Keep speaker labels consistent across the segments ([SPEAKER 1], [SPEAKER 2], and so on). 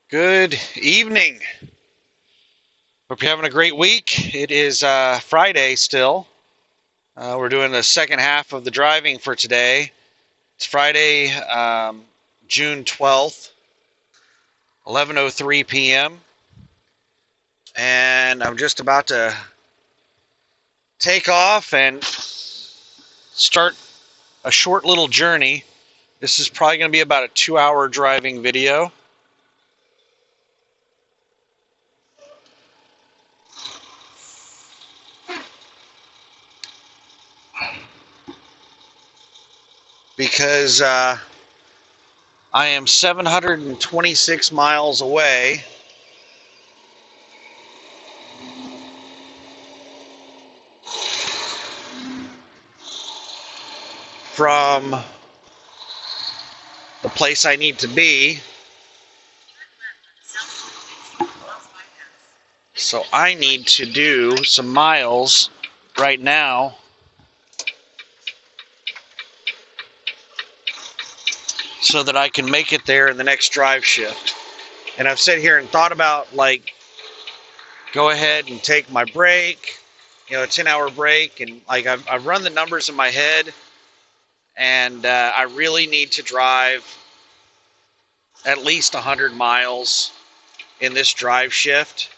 [SPEAKER 1] Good evening. Hope you're having a great week. It is Friday still. We're doing the second half of the driving for today. It's Friday, June 12th, 11:03 p.m. And I'm just about to take off and start a short little journey. This is probably going to be about a 2-hour driving video. Because I am 726 miles away from the place I need to be. So I need to do some miles right now so that I can make it there in the next drive shift. And I've sat here and thought about, go ahead and take my break, a 10-hour break. And I've run the numbers in my head, and I really need to drive at least 100 miles in this drive shift.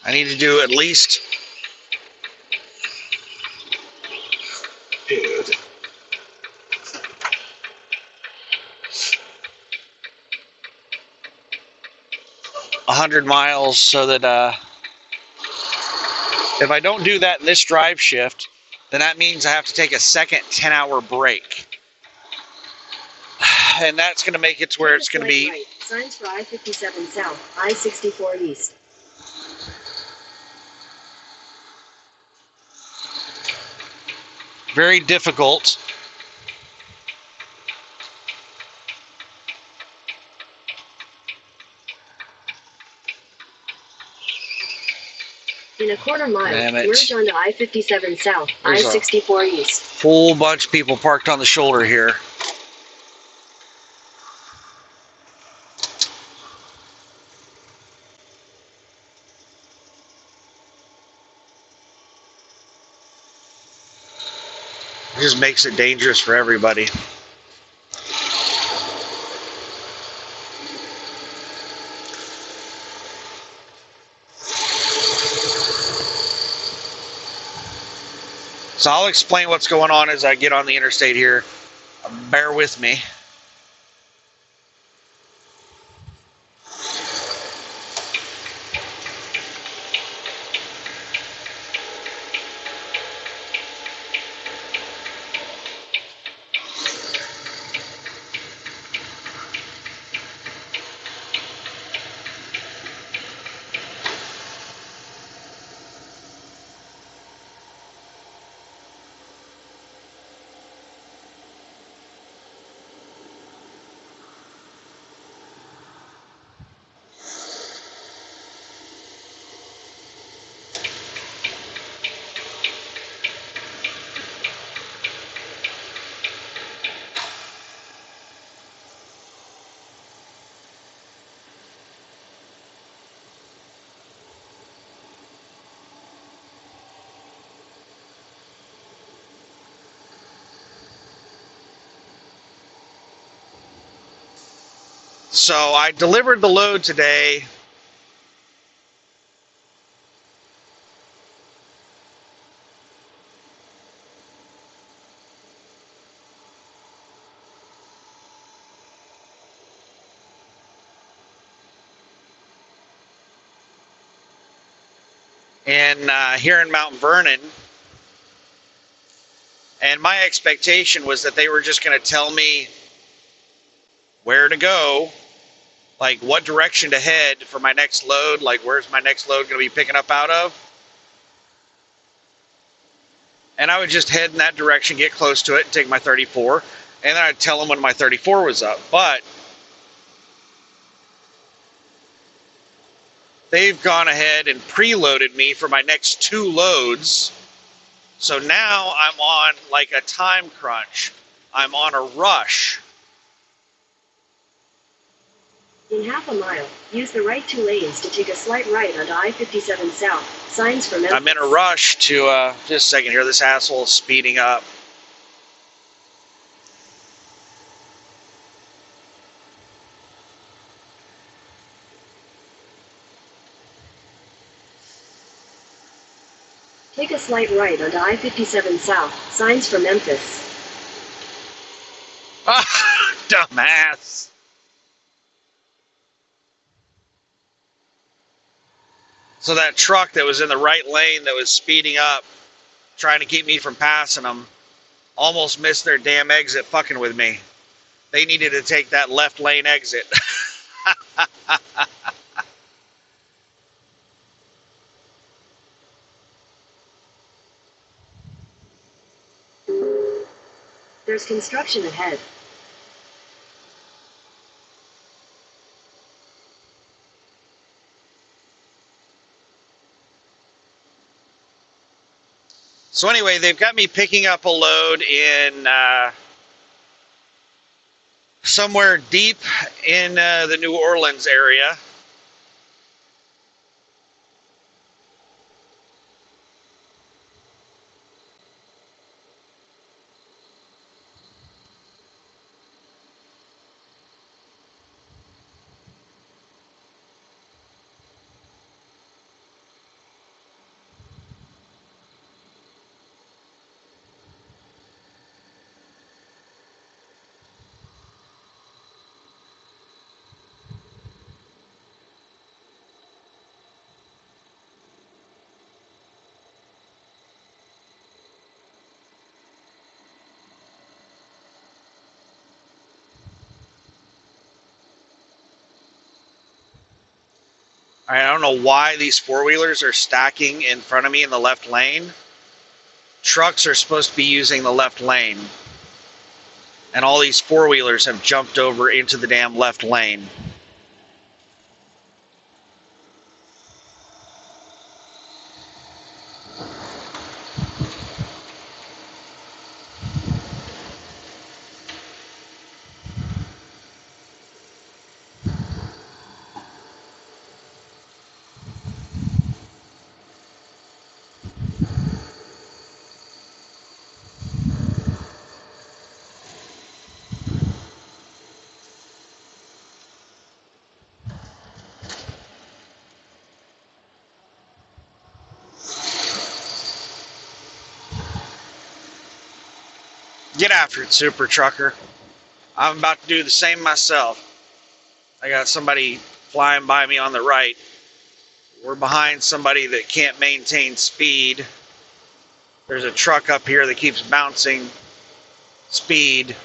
[SPEAKER 1] I need to do at least, dude, 100 miles so that if I don't do that in this drive shift, then that means I have to take a second 10-hour break. And that's going to make it to where it's going to be...
[SPEAKER 2] Science Drive 57 South, I-64 East.
[SPEAKER 1] Very difficult.
[SPEAKER 2] In a quarter mile, merge onto I-57 South, I-64 East.
[SPEAKER 1] Full bunch of people parked on the shoulder here. It just makes it dangerous for everybody. So I'll explain what's going on as I get on the interstate here. Bear with me. So I delivered the load today. And here in Mount Vernon. And my expectation was that they were just going to tell me where to go, like what direction to head for my next load, like where's my next load going to be picking up out of. And I would just head in that direction, get close to it, and take my 34. And then I'd tell them when my 34 was up. But they've gone ahead and preloaded me for my next 2 loads. So now I'm on like a time crunch. I'm on a rush.
[SPEAKER 2] In half a mile, use the right 2 lanes to take a slight right onto I-57 South. Signs for Memphis.
[SPEAKER 1] I'm in a rush to, just a second here, this asshole is speeding up.
[SPEAKER 2] Take a slight right onto I-57 South. Signs for Memphis.
[SPEAKER 1] Dumbass. So that truck that was in the right lane that was speeding up, trying to keep me from passing them, almost missed their damn exit fucking with me. They needed to take that left lane exit.
[SPEAKER 2] There's construction ahead.
[SPEAKER 1] So anyway, they've got me picking up a load in somewhere deep in the New Orleans area. I don't know why these four-wheelers are stacking in front of me in the left lane. Trucks are supposed to be using the left lane. And all these four-wheelers have jumped over into the damn left lane. Get after it, Super Trucker. I'm about to do the same myself. I got somebody flying by me on the right. We're behind somebody that can't maintain speed. There's a truck up here that keeps bouncing speed.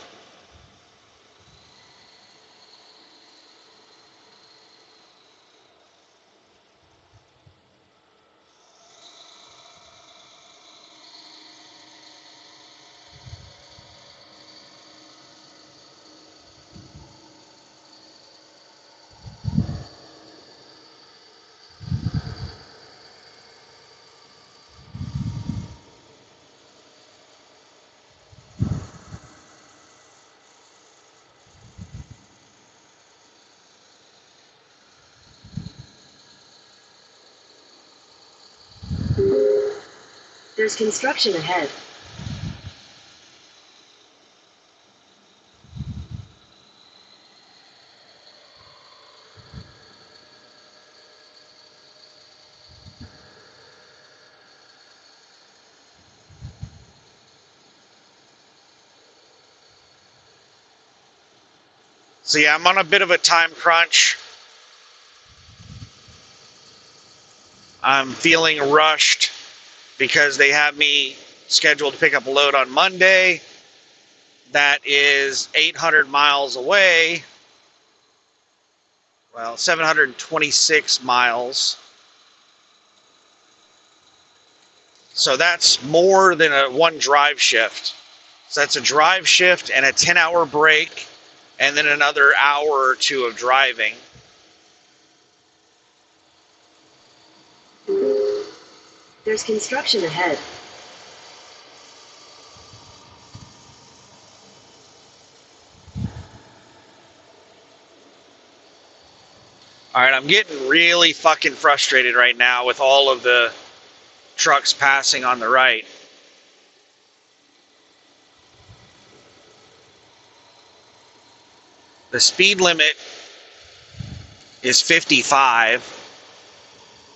[SPEAKER 2] There's construction ahead.
[SPEAKER 1] So yeah, I'm on a bit of a time crunch. I'm feeling rushed because they have me scheduled to pick up a load on Monday. That is 800 miles away. Well, 726 miles. So that's more than a one drive shift. So that's a drive shift and a 10-hour break, and then another hour or two of driving.
[SPEAKER 2] There's construction ahead.
[SPEAKER 1] All right, I'm getting really fucking frustrated right now with all of the trucks passing on the right. The speed limit is 55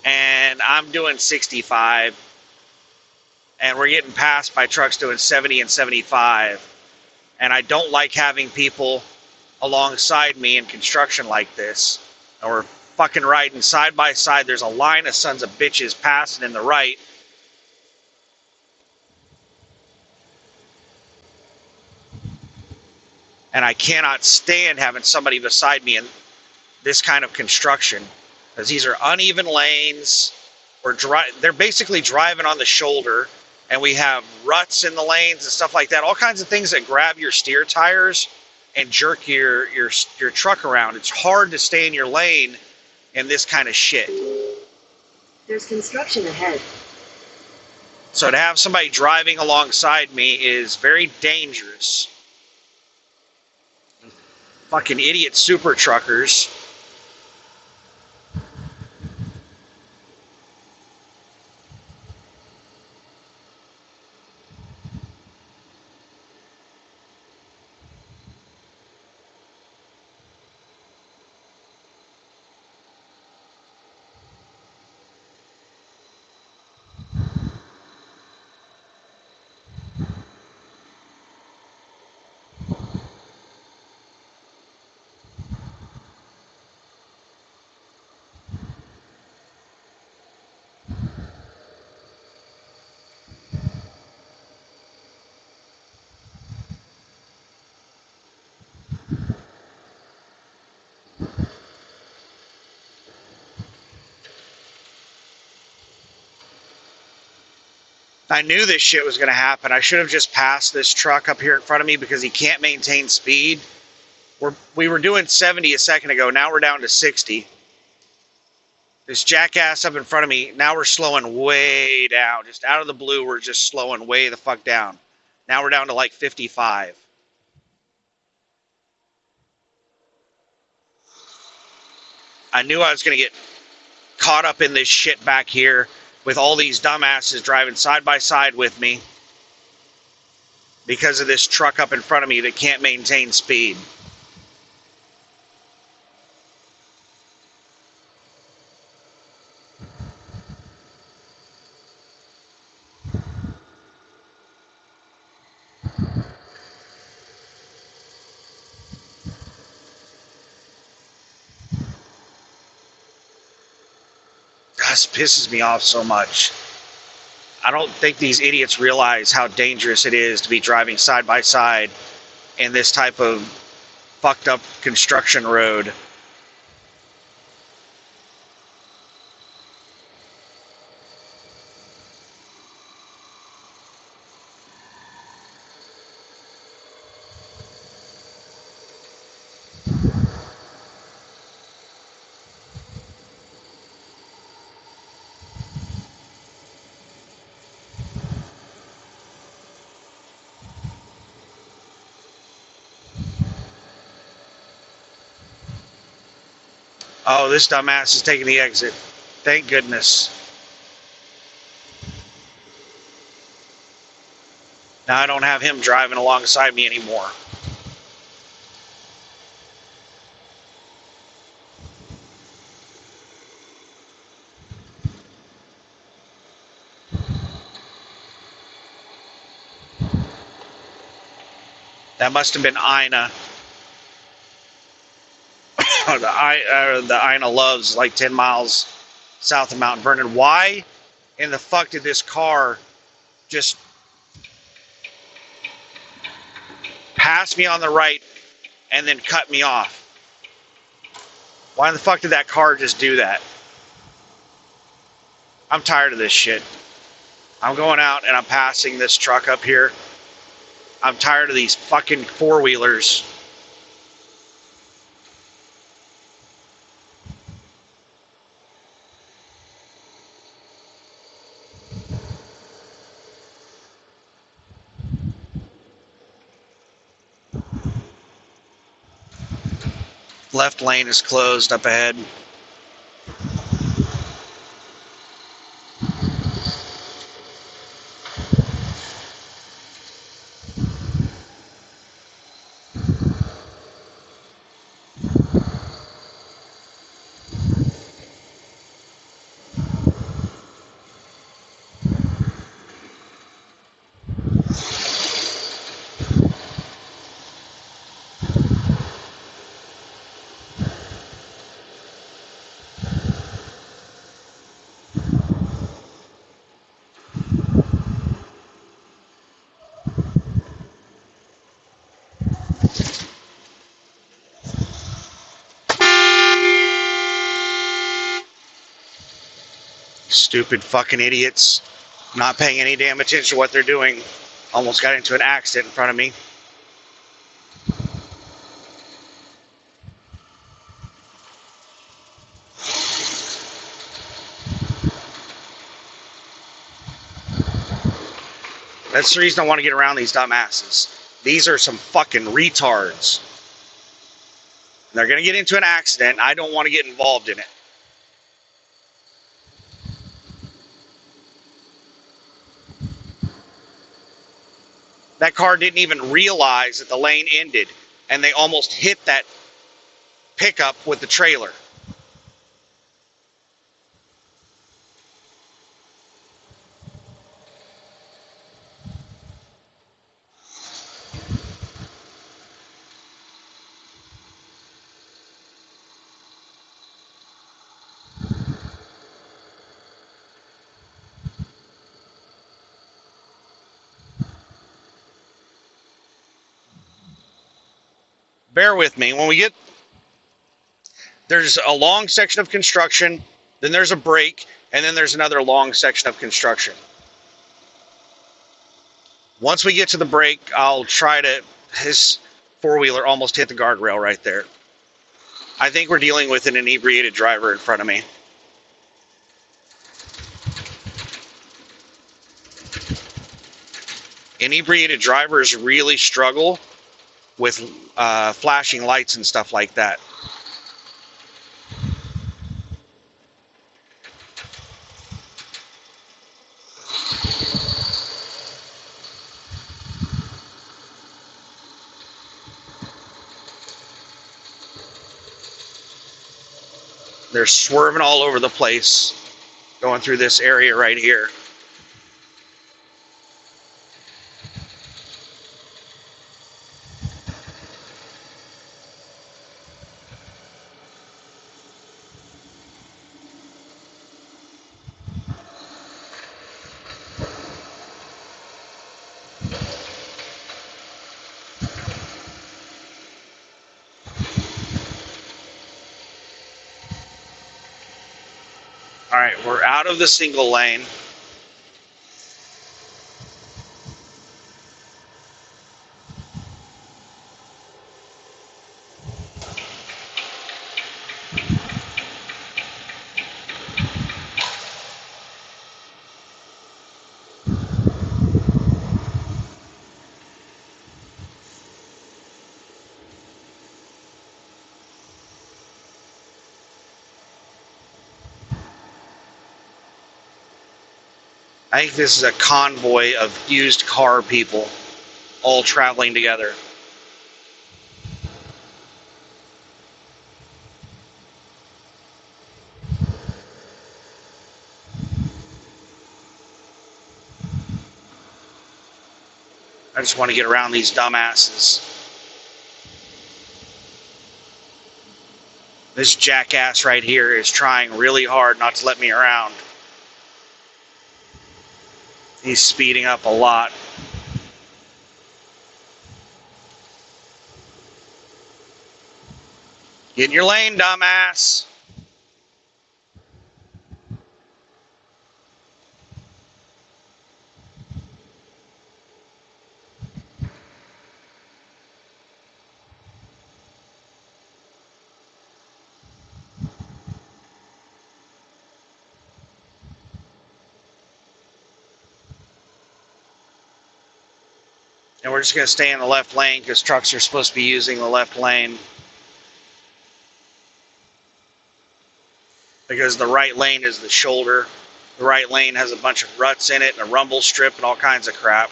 [SPEAKER 1] and I'm doing 65 and we're getting passed by trucks doing 70 and 75. And I don't like having people alongside me in construction like this. Or fucking riding side by side. There's a line of sons of bitches passing in the right. And I cannot stand having somebody beside me in this kind of construction. Because these are uneven lanes. They're basically driving on the shoulder. And we have ruts in the lanes and stuff like that. All kinds of things that grab your steer tires and jerk your truck around. It's hard to stay in your lane in this kind of shit.
[SPEAKER 2] There's construction ahead.
[SPEAKER 1] So to have somebody driving alongside me is very dangerous. Fucking idiot super truckers. I knew this shit was going to happen. I should have just passed this truck up here in front of me because he can't maintain speed. We were doing 70 a second ago. Now we're down to 60. This jackass up in front of me, now we're slowing way down. Just out of the blue, we're just slowing way the fuck down. Now we're down to like 55. I knew I was going to get caught up in this shit back here with all these dumbasses driving side by side with me because of this truck up in front of me that can't maintain speed. This pisses me off so much. I don't think these idiots realize how dangerous it is to be driving side by side in this type of fucked up construction road. Oh, this dumbass is taking the exit. Thank goodness. Now I don't have him driving alongside me anymore. That must have been Ina. The Ina Loves, like 10 miles south of Mount Vernon. Why in the fuck did this car just pass me on the right and then cut me off? Why in the fuck did that car just do that? I'm tired of this shit. I'm going out and I'm passing this truck up here. I'm tired of these fucking four-wheelers. Left lane is closed up ahead. Stupid fucking idiots. Not paying any damn attention to what they're doing. Almost got into an accident in front of me. That's the reason I want to get around these dumbasses. These are some fucking retards. They're going to get into an accident. I don't want to get involved in it. That car didn't even realize that the lane ended, and they almost hit that pickup with the trailer. Bear with me. When we get, there's a long section of construction, then there's a break, and then there's another long section of construction. Once we get to the break, I'll try to, his four-wheeler almost hit the guardrail right there. I think we're dealing with an inebriated driver in front of me. Inebriated drivers really struggle with flashing lights and stuff like that. They're swerving all over the place, going through this area right here. All right, we're out of the single lane. I think this is a convoy of used car people all traveling together. I just want to get around these dumbasses. This jackass right here is trying really hard not to let me around. He's speeding up a lot. Get in your lane, dumbass. And we're just going to stay in the left lane because trucks are supposed to be using the left lane. Because the right lane is the shoulder. The right lane has a bunch of ruts in it and a rumble strip and all kinds of crap.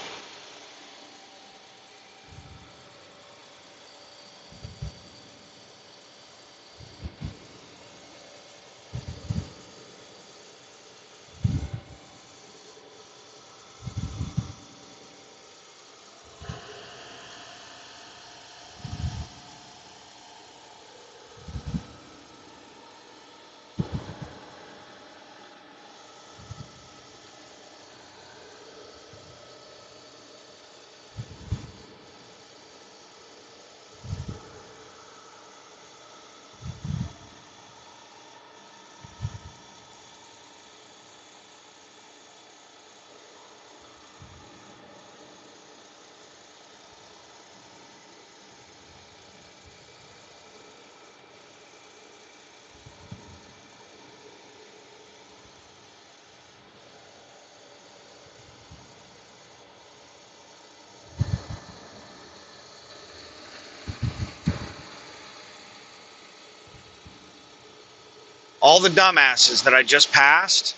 [SPEAKER 1] all the dumbasses that I just passed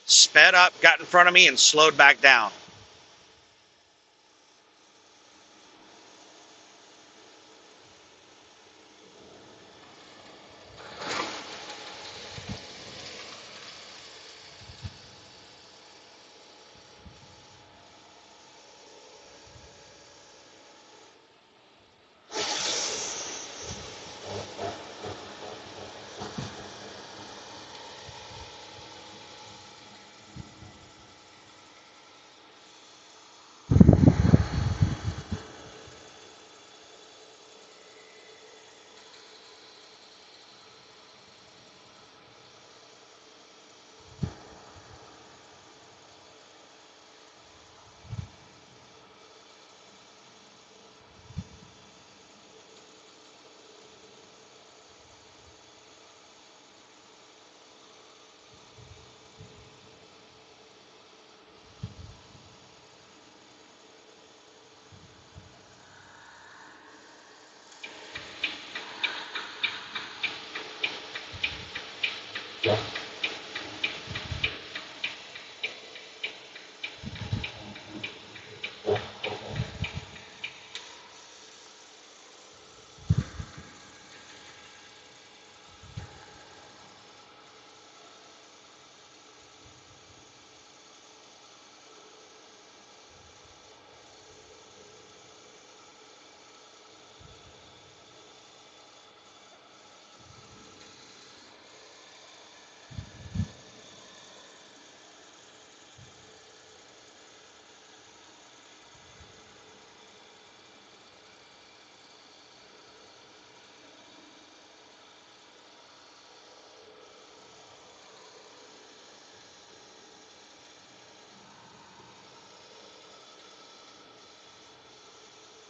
[SPEAKER 1] sped up, got in front of me, and slowed back down.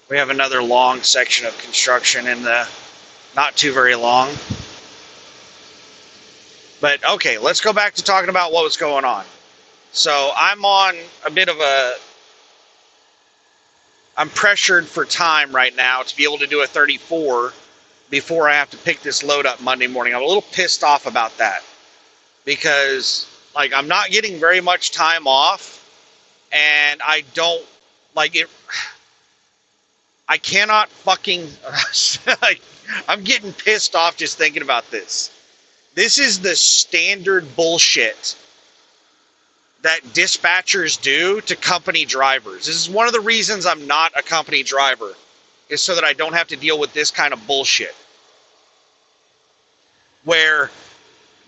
[SPEAKER 1] We have another long section of construction in the not too very long. But okay, let's go back to talking about what was going on. So I'm on a bit of I'm pressured for time right now to be able to do a 34 before I have to pick this load up Monday morning. I'm a little pissed off about that because like I'm not getting very much time off and I don't like it. I cannot fucking, I'm getting pissed off just thinking about this. This is the standard bullshit that dispatchers do to company drivers. This is one of the reasons I'm not a company driver, is so that I don't have to deal with this kind of bullshit. Where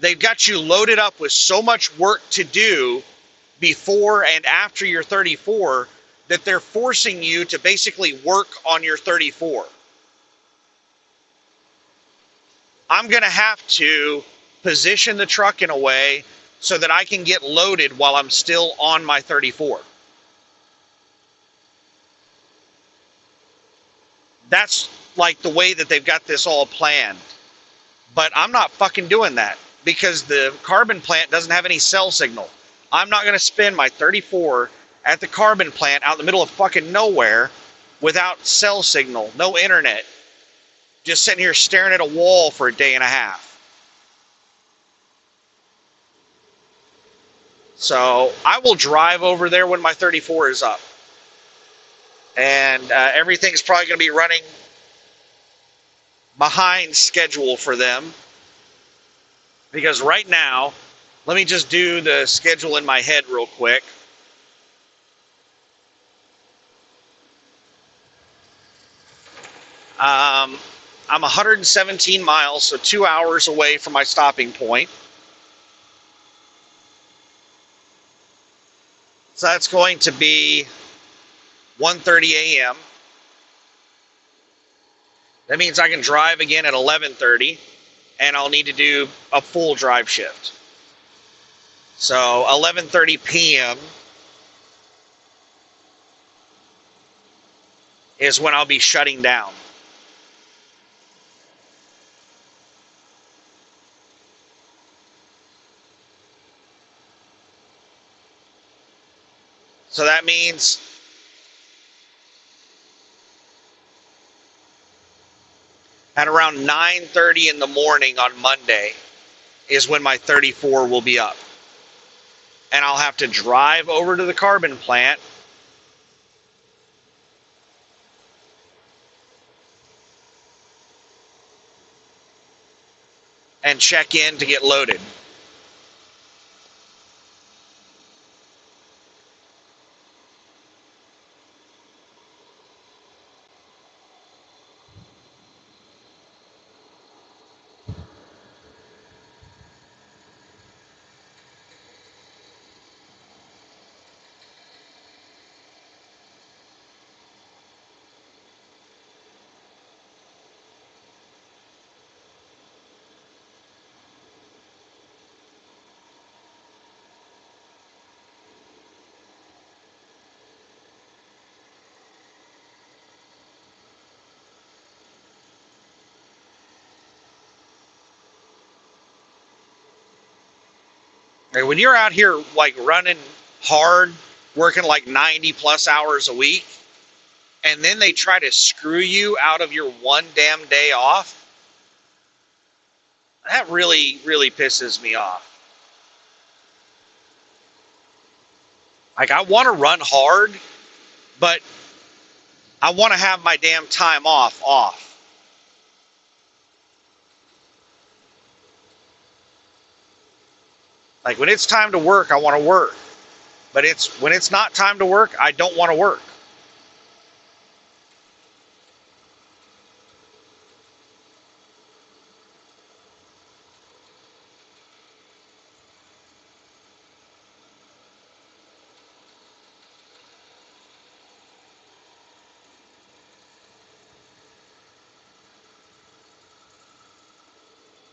[SPEAKER 1] they've got you loaded up with so much work to do before and after your 34 that they're forcing you to basically work on your 34. I'm going to have to position the truck in a way so that I can get loaded while I'm still on my 34. That's like the way that they've got this all planned. But I'm not fucking doing that because the carbon plant doesn't have any cell signal. I'm not going to spend my 34 at the carbon plant out in the middle of fucking nowhere without cell signal, no internet, just sitting here staring at a wall for a day and a half. So I will drive over there when my 34 is up. And everything's probably going to be running behind schedule for them. Because right now, let me just do the schedule in my head real quick. I'm 117 miles, so 2 hours away from my stopping point. So that's going to be 1:30 a.m. That means I can drive again at 11:30, and I'll need to do a full drive shift. So 11:30 p.m. is when I'll be shutting down. So that means at around 9:30 in the morning on Monday, is when my 34 will be up. And I'll have to drive over to the carbon plant and check in to get loaded. When you're out here like running hard, working like 90 plus hours a week, and then they try to screw you out of your one damn day off, that really, really pisses me off. Like, I want to run hard, but I want to have my damn time off. Like, when it's time to work, I want to work. But when it's not time to work, I don't want to work.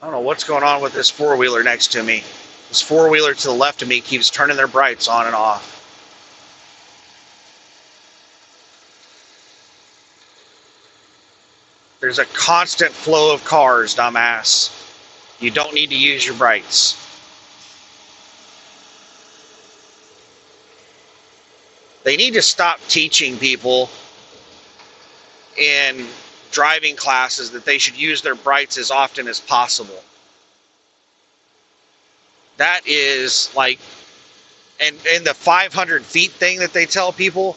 [SPEAKER 1] I don't know what's going on with this four-wheeler next to me. This four-wheeler to the left of me keeps turning their brights on and off. There's a constant flow of cars, dumbass. You don't need to use your brights. They need to stop teaching people in driving classes that they should use their brights as often as possible. That is like, and the 500 feet thing that they tell people,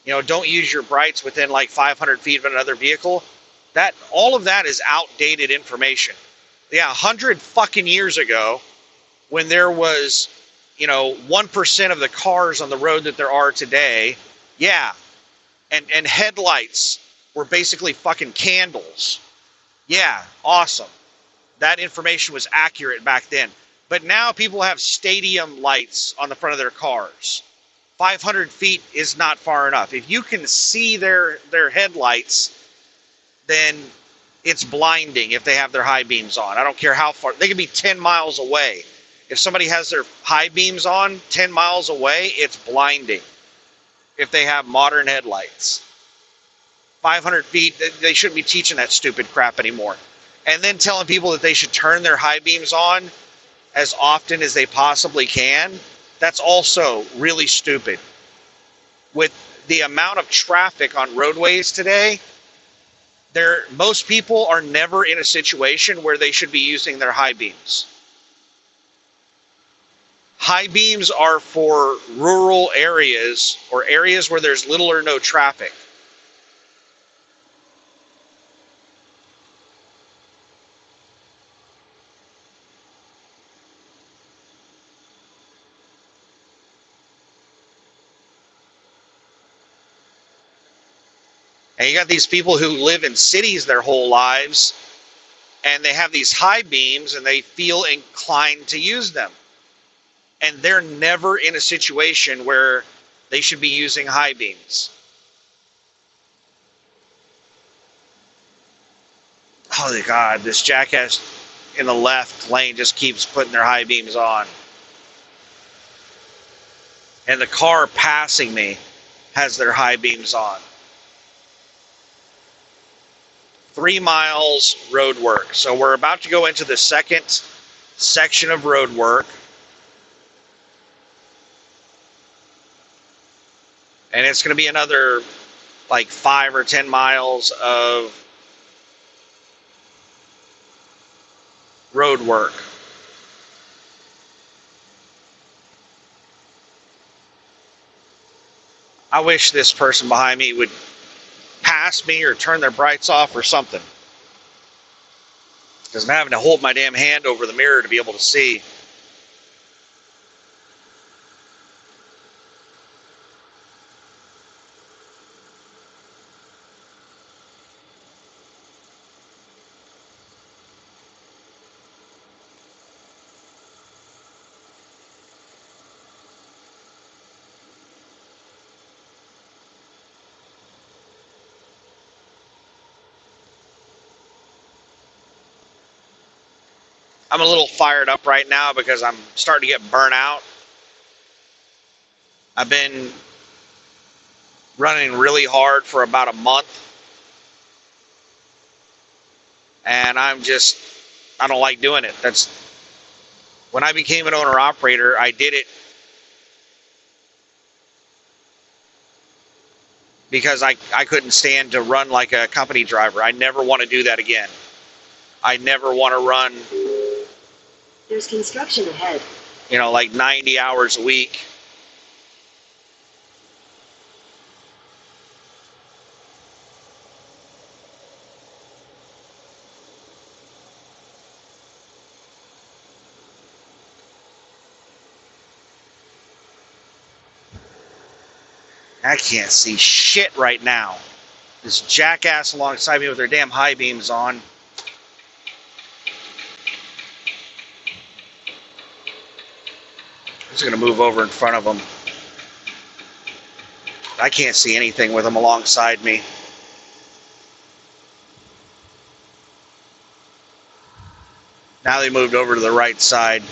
[SPEAKER 1] don't use your brights within like 500 feet of another vehicle. All of that is outdated information. Yeah, 100 fucking years ago, when there was, 1% of the cars on the road that there are today, yeah, and headlights were basically fucking candles. Yeah, awesome. That information was accurate back then. But now people have stadium lights on the front of their cars. 500 feet is not far enough. If you can see their headlights, then it's blinding if they have their high beams on. I don't care how far. They can be 10 miles away. If somebody has their high beams on 10 miles away, it's blinding if they have modern headlights. 500 feet, they shouldn't be teaching that stupid crap anymore. And then telling people that they should turn their high beams on as often as they possibly can, that's also really stupid. With the amount of traffic on roadways today, most people are never in a situation where they should be using their high beams. High beams are for rural areas or areas where there's little or no traffic. And you got these people who live in cities their whole lives, and they have these high beams, and they feel inclined to use them. And they're never in a situation where they should be using high beams. Holy God, this jackass in the left lane just keeps putting their high beams on. And the car passing me has their high beams on. 3 miles road work. So we're about to go into the second section of road work. And it's going to be another like 5 or 10 miles of road work. I wish this person behind me would pass me or turn their brights off or something. Because I'm having to hold my damn hand over the mirror to be able to see. I'm a little fired up right now because I'm starting to get burnt out. I've been running really hard for about a month. And I don't like doing it. When I became an owner operator, I did it because I couldn't stand to run like a company driver. I never want to do that again. I never want to run,
[SPEAKER 2] There's construction ahead.
[SPEAKER 1] like 90 hours a week. I can't see shit right now. This jackass alongside me with their damn high beams on. I'm just going to move over in front of them. I can't see anything with them alongside me. Now they moved over to the right side.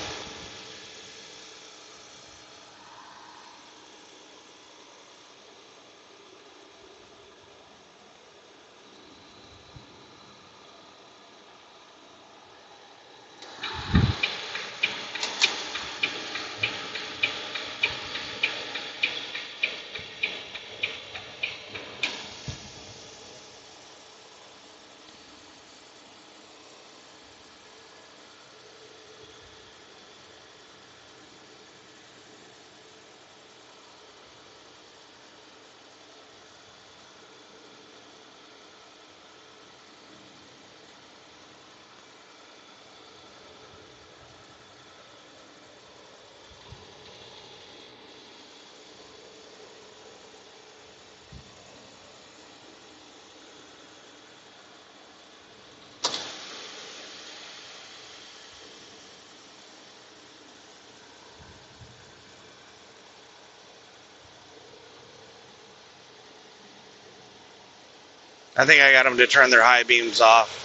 [SPEAKER 1] I think I got them to turn their high beams off.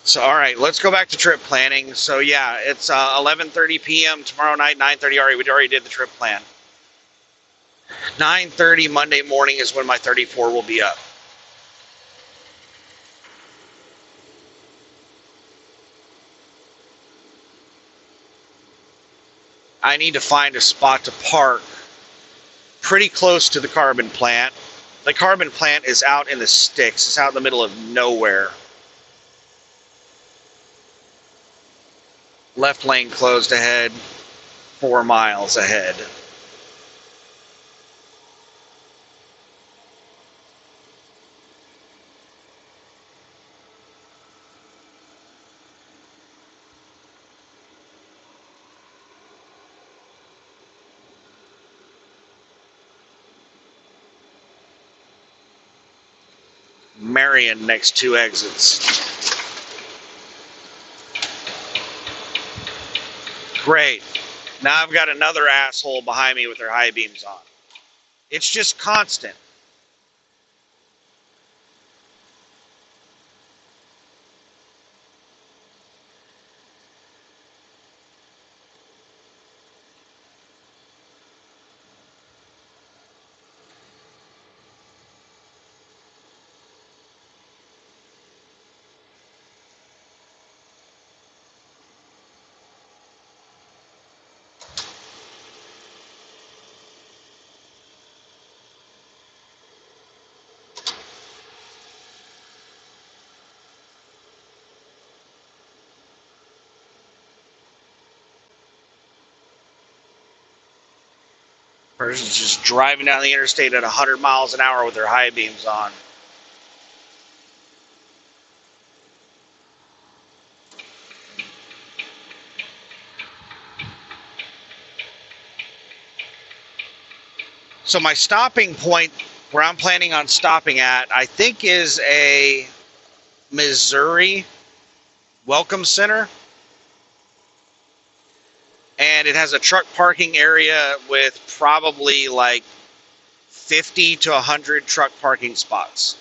[SPEAKER 1] So, all right, let's go back to trip planning. So, yeah, it's 11:30 p.m. tomorrow night, 9:30. We already did the trip plan. 9:30 Monday morning is when my 34 will be up. I need to find a spot to park pretty close to the carbon plant. The carbon plant is out in the sticks. It's out in the middle of nowhere. Left lane closed ahead, 4 miles ahead. Marion next 2 exits. Great. Now I've got another asshole behind me with their high beams on. It's just constant. Person's just driving down the interstate at 100 miles an hour with their high beams on. So my stopping point where I'm planning on stopping at, I think is a Missouri Welcome Center. And it has a truck parking area with probably like 50 to 100 truck parking spots.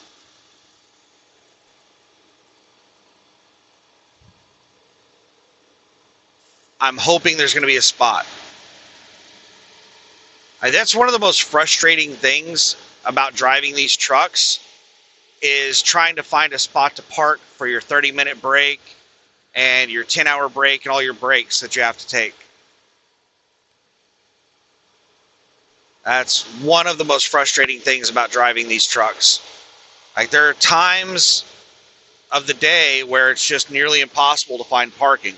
[SPEAKER 1] I'm hoping there's going to be a spot. That's one of the most frustrating things about driving these trucks is trying to find a spot to park for your 30-minute break and your 10-hour break and all your breaks that you have to take. That's one of the most frustrating things about driving these trucks. Like, there are times of the day where it's just nearly impossible to find parking.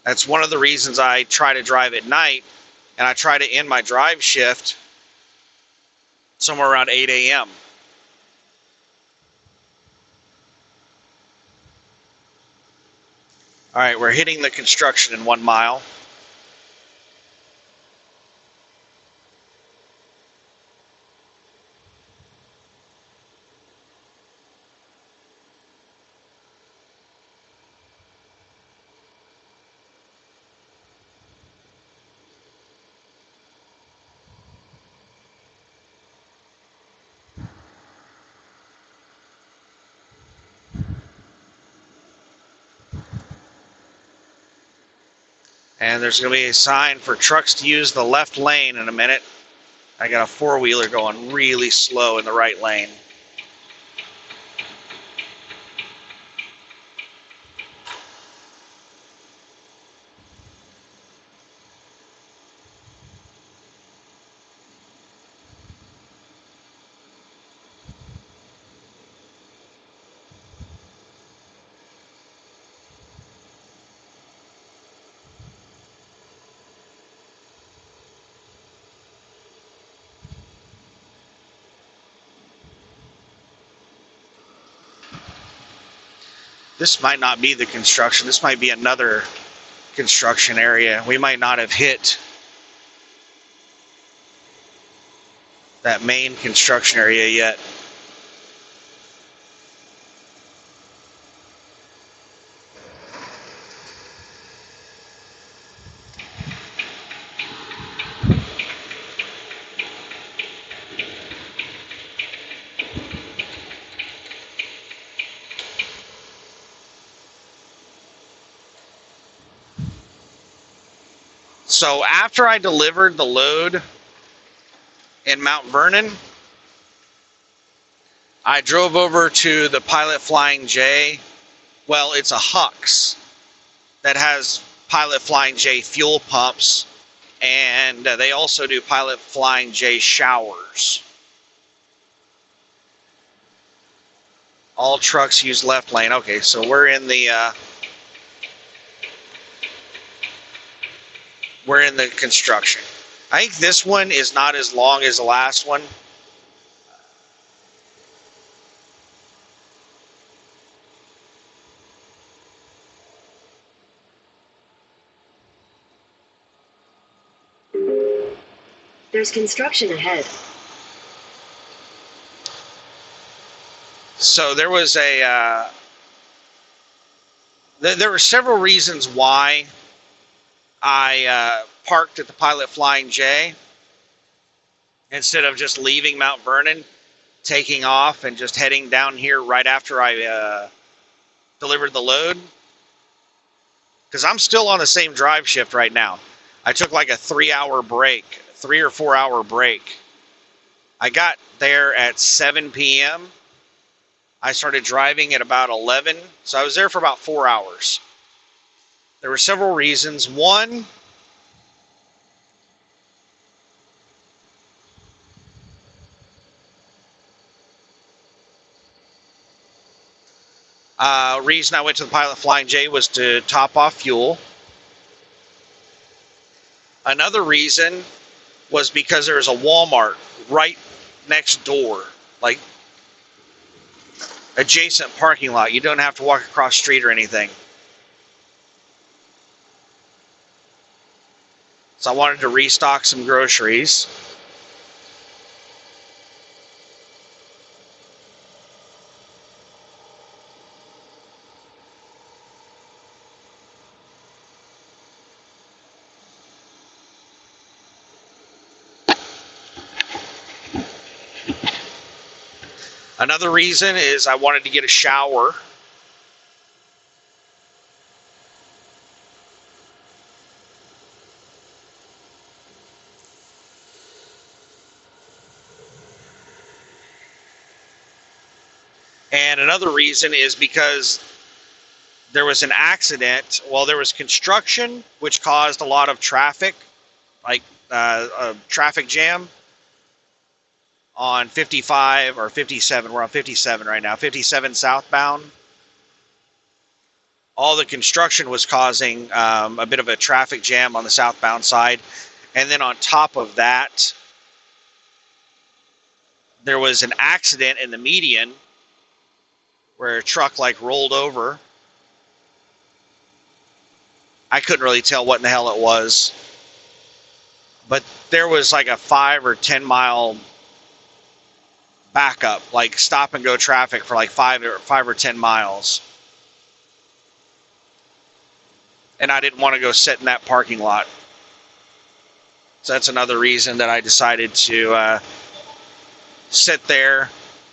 [SPEAKER 1] That's one of the reasons I try to drive at night, and I try to end my drive shift somewhere around 8 a.m. All right, we're hitting the construction in 1 mile. And there's going to be a sign for trucks to use the left lane in a minute. I got a four-wheeler going really slow in the right lane. This might not be the construction. This might be another construction area. We might not have hit that main construction area yet. So after I delivered the load in Mount Vernon, I drove over to the Pilot Flying J. Well, it's a Hux that has Pilot Flying J fuel pumps, and they also do Pilot Flying J showers. All trucks use left lane. Okay, so we're in the construction. I think this one is not as long as the last one.
[SPEAKER 2] There's construction ahead.
[SPEAKER 1] So there was there were several reasons why I parked at the Pilot Flying J instead of just leaving Mount Vernon, taking off, and just heading down here right after I delivered the load. Because I'm still on the same drive shift right now. I took like a 3 or 4 hour break. I got there at 7 p.m. I started driving at about 11, so I was there for about 4 hours. There were several reasons. One, reason I went to the Pilot Flying J was to top off fuel. Another reason was because there was a Walmart right next door, like adjacent parking lot. You don't have to walk across the street or anything. So I wanted to restock some groceries. Another reason is I wanted to get a shower. And another reason is because there was an accident. Well, there was construction, which caused a lot of traffic, like a traffic jam on 55 or 57. We're on 57 right now, 57 southbound. All the construction was causing a bit of a traffic jam on the southbound side. And then on top of that, there was an accident in the median where a truck like rolled over. I couldn't really tell what in the hell it was, but there was like a 5 or 10 mile backup, like stop and go traffic for like 5 or 10 miles. And I didn't want to go sit in that parking lot. So that's another reason that I decided to sit there.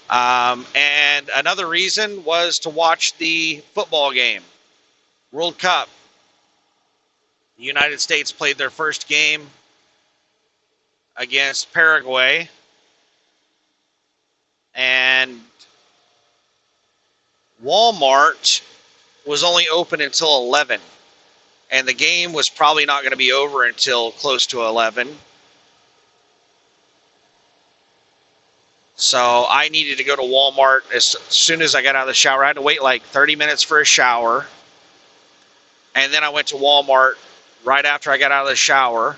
[SPEAKER 1] And another reason was to watch the football game, World Cup. The United States played their first game against Paraguay, and Walmart was only open until 11, and the game was probably not going to be over until close to 11. So I needed to go to Walmart as soon as I got out of the shower. I had to wait like 30 minutes for a shower. And then I went to Walmart right after I got out of the shower.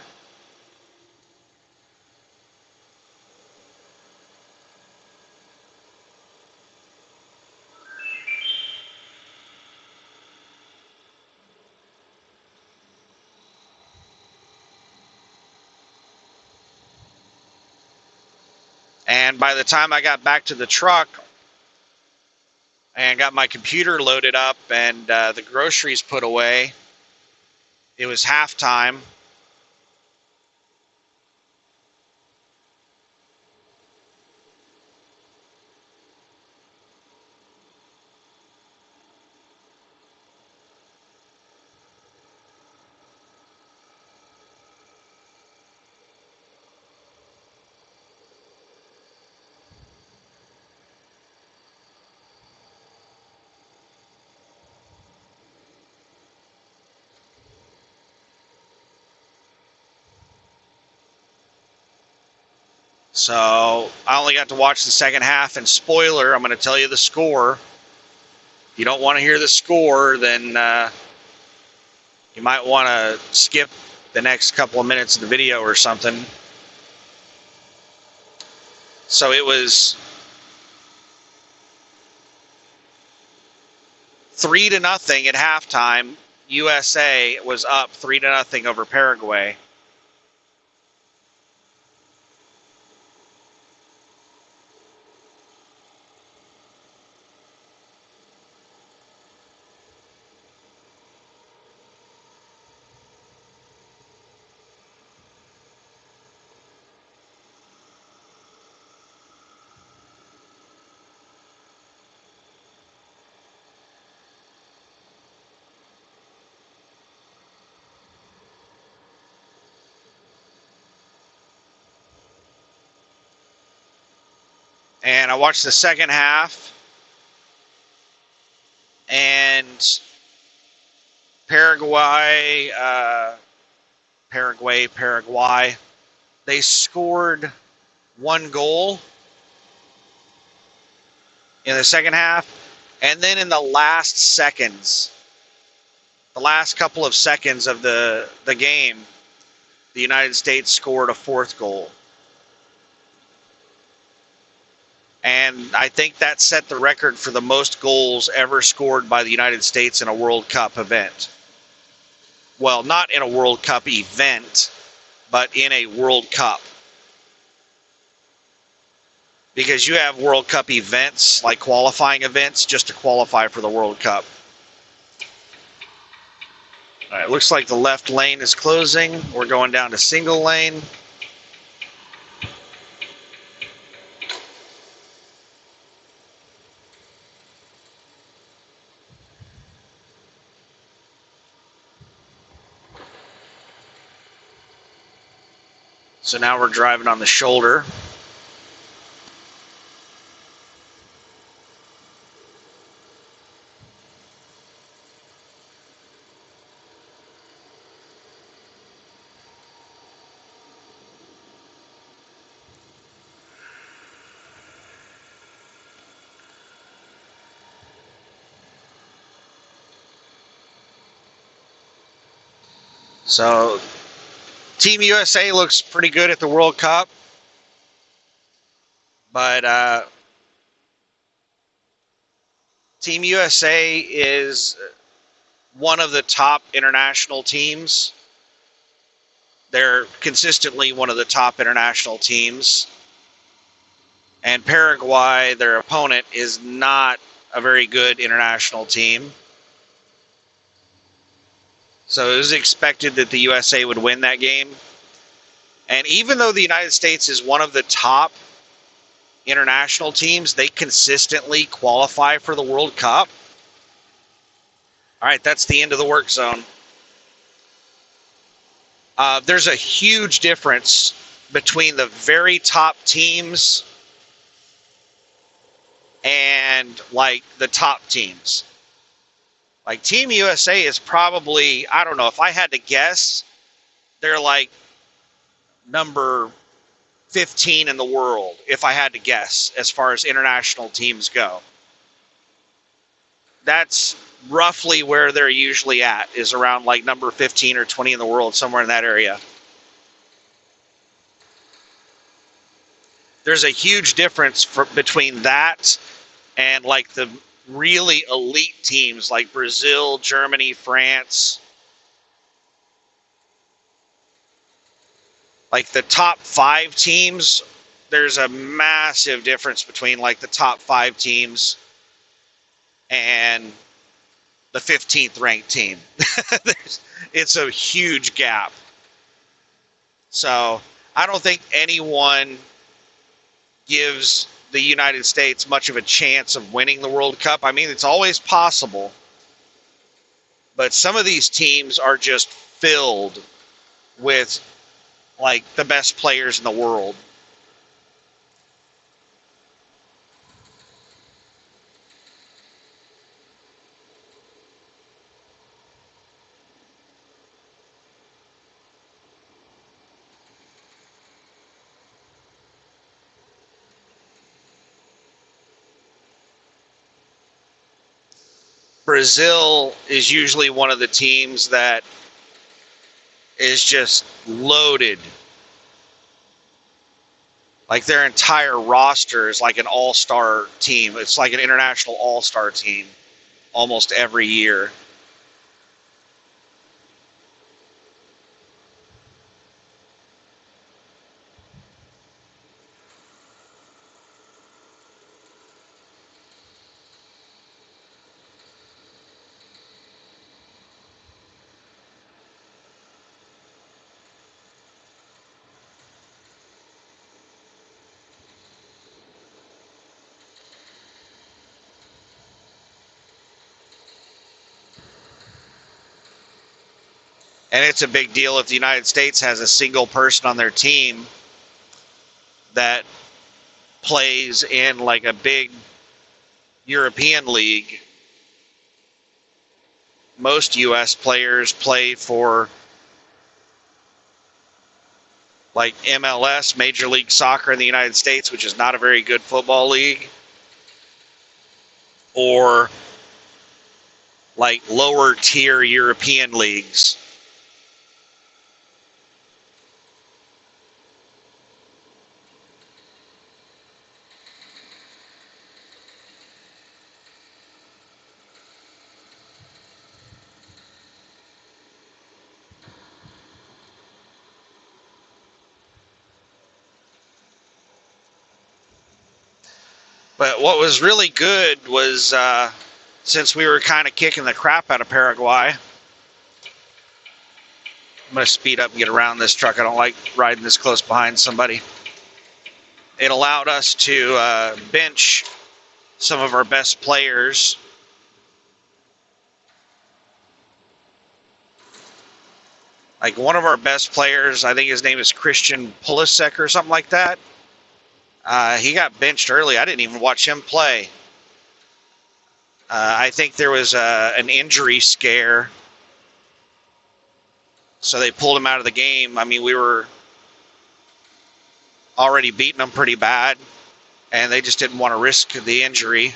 [SPEAKER 1] And by the time I got back to the truck and got my computer loaded up and the groceries put away, it was halftime. So I only got to watch the second half, and spoiler, I'm going to tell you the score. If you don't want to hear the score, then you might want to skip the next couple of minutes of the video or something. So it was 3-0 at halftime. USA was up 3-0 over Paraguay. And I watched the second half, and Paraguay, they scored one goal in the second half, and then in the last seconds, the last couple of seconds of the game, the United States scored a fourth goal. And I think that set the record for the most goals ever scored by the United States in a World Cup event. Well, not in a World Cup event, but in a World Cup. Because you have World Cup events, like qualifying events, just to qualify for the World Cup. All right, looks like the left lane is closing. We're going down to single lane. So now we're driving on the shoulder. So Team USA looks pretty good at the World Cup, but Team USA is one of the top international teams. They're consistently one of the top international teams. And Paraguay, their opponent, is not a very good international team. So it was expected that the USA would win that game. And even though the United States is one of the top international teams, they consistently qualify for the World Cup. All right, that's the end of the work zone. There's a huge difference between the very top teams and like the top teams. Like Team USA is probably, I don't know, if I had to guess, they're like number 15 in the world, if I had to guess, as far as international teams go. That's roughly where they're usually at, is around like number 15 or 20 in the world, somewhere in that area. There's a huge difference between that and like the really elite teams like Brazil, Germany, France. Like the top 5 teams, there's a massive difference between like the top 5 teams and the 15th ranked team. It's a huge gap. So I don't think anyone gives the United States much of a chance of winning the World Cup. I mean, it's always possible. But some of these teams are just filled with like the best players in the world. Brazil is usually one of the teams that is just loaded. Like their entire roster is like an all-star team. It's like an international all-star team almost every year. And it's a big deal if the United States has a single person on their team that plays in like a big European league. Most U.S. players play for like MLS, Major League Soccer in the United States, which is not a very good football league, or like lower tier European leagues. But what was really good was since we were kind of kicking the crap out of Paraguay, I'm going to speed up and get around this truck. I don't like riding this close behind somebody. It allowed us to bench some of our best players. Like one of our best players, I think his name is Christian Pulisic or something like that. He got benched early. I didn't even watch him play. I think there was an injury scare, so they pulled him out of the game. I mean, we were already beating them pretty bad, and they just didn't want to risk the injury.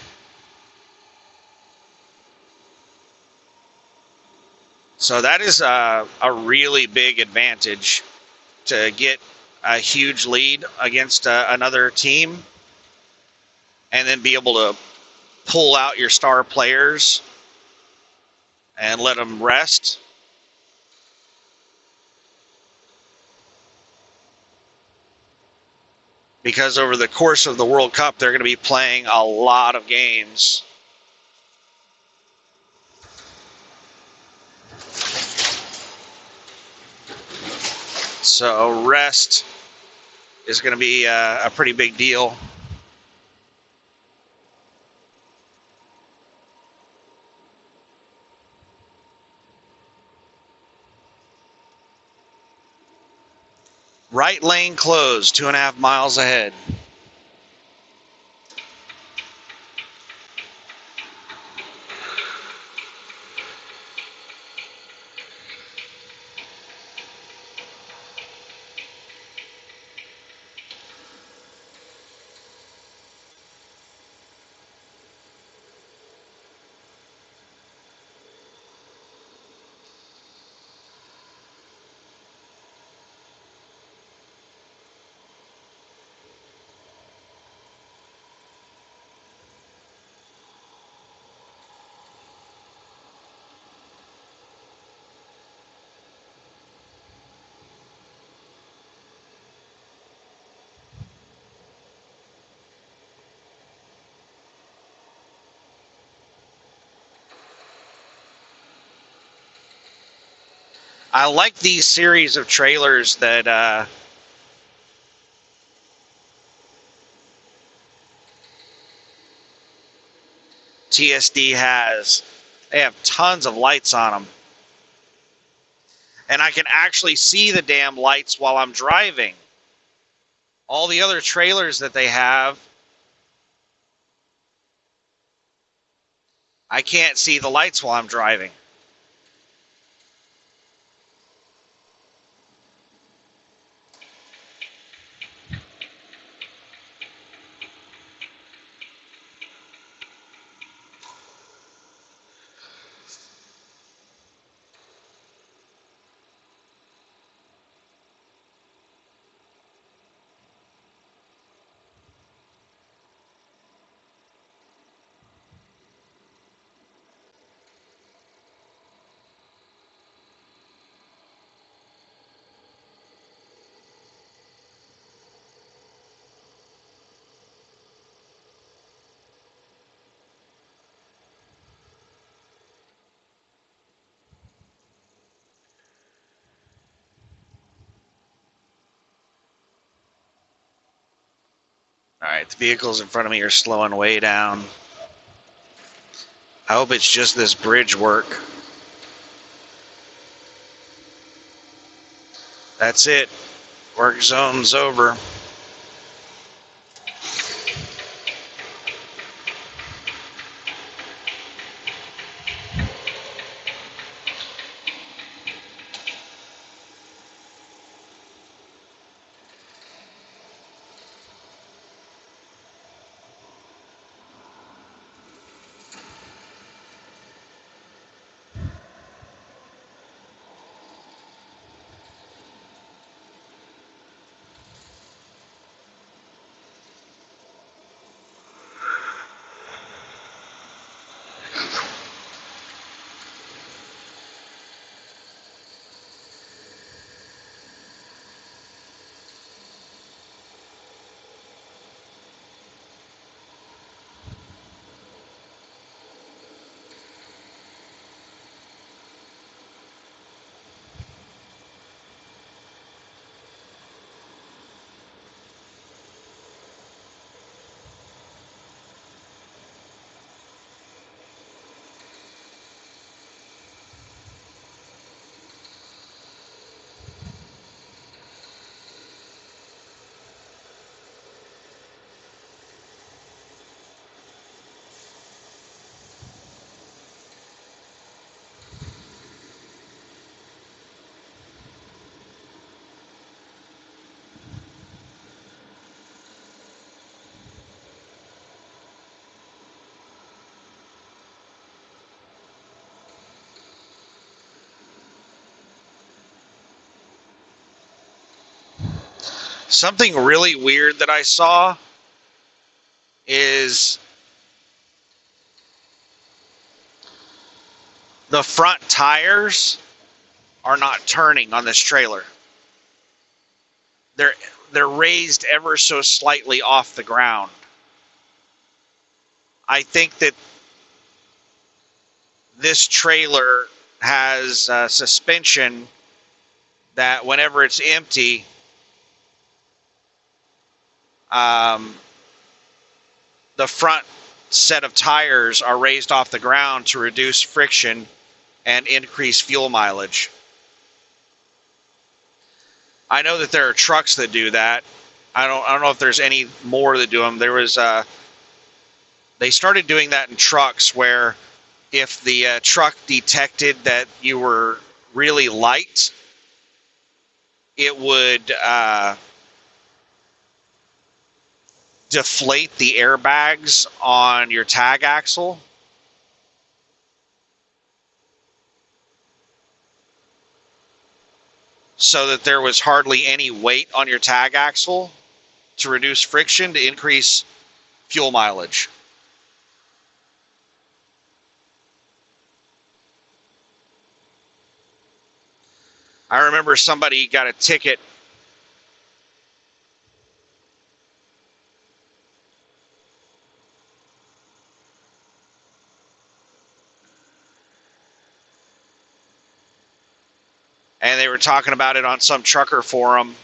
[SPEAKER 1] So that is a really big advantage, to get a huge lead against another team and then be able to pull out your star players and let them rest. Because over the course of the World Cup, they're going to be playing a lot of games. So rest is going to be a pretty big deal. Right lane closed, 2.5 miles ahead. I like these series of trailers that TSD has. They have tons of lights on them. And I can actually see the damn lights while I'm driving. All the other trailers that they have, I can't see the lights while I'm driving. All right, the vehicles in front of me are slowing way down. I hope it's just this bridge work. That's it. Work zone's over. Something really weird that I saw is the front tires are not turning on this trailer. They're raised ever so slightly off the ground. I think that this trailer has suspension that whenever it's empty, the front set of tires are raised off the ground to reduce friction and increase fuel mileage. I know that there are trucks that do that. I don't know if there's any more that do them. They started doing that in trucks where if the truck detected that you were really light, it would deflate the airbags on your tag axle. So that there was hardly any weight on your tag axle to reduce friction to increase fuel mileage. I remember somebody got a ticket and they were talking about it on some trucker forum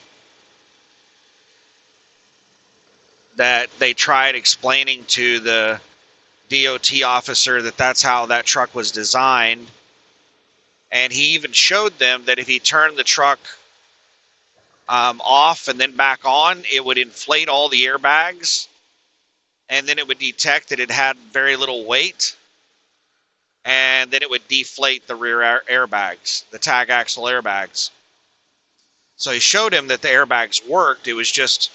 [SPEAKER 1] that they tried explaining to the DOT officer that that's how that truck was designed. And he even showed them that if he turned the truck off and then back on, it would inflate all the airbags. And then it would detect that it had very little weight. And then it would deflate the rear airbags, the tag axle airbags. So he showed him that the airbags worked. It was just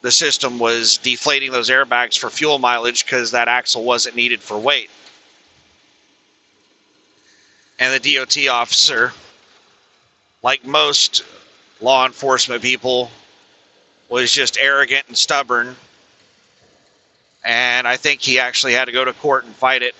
[SPEAKER 1] the system was deflating those airbags for fuel mileage because that axle wasn't needed for weight. And the DOT officer, like most law enforcement people, was just arrogant and stubborn. And I think he actually had to go to court and fight it.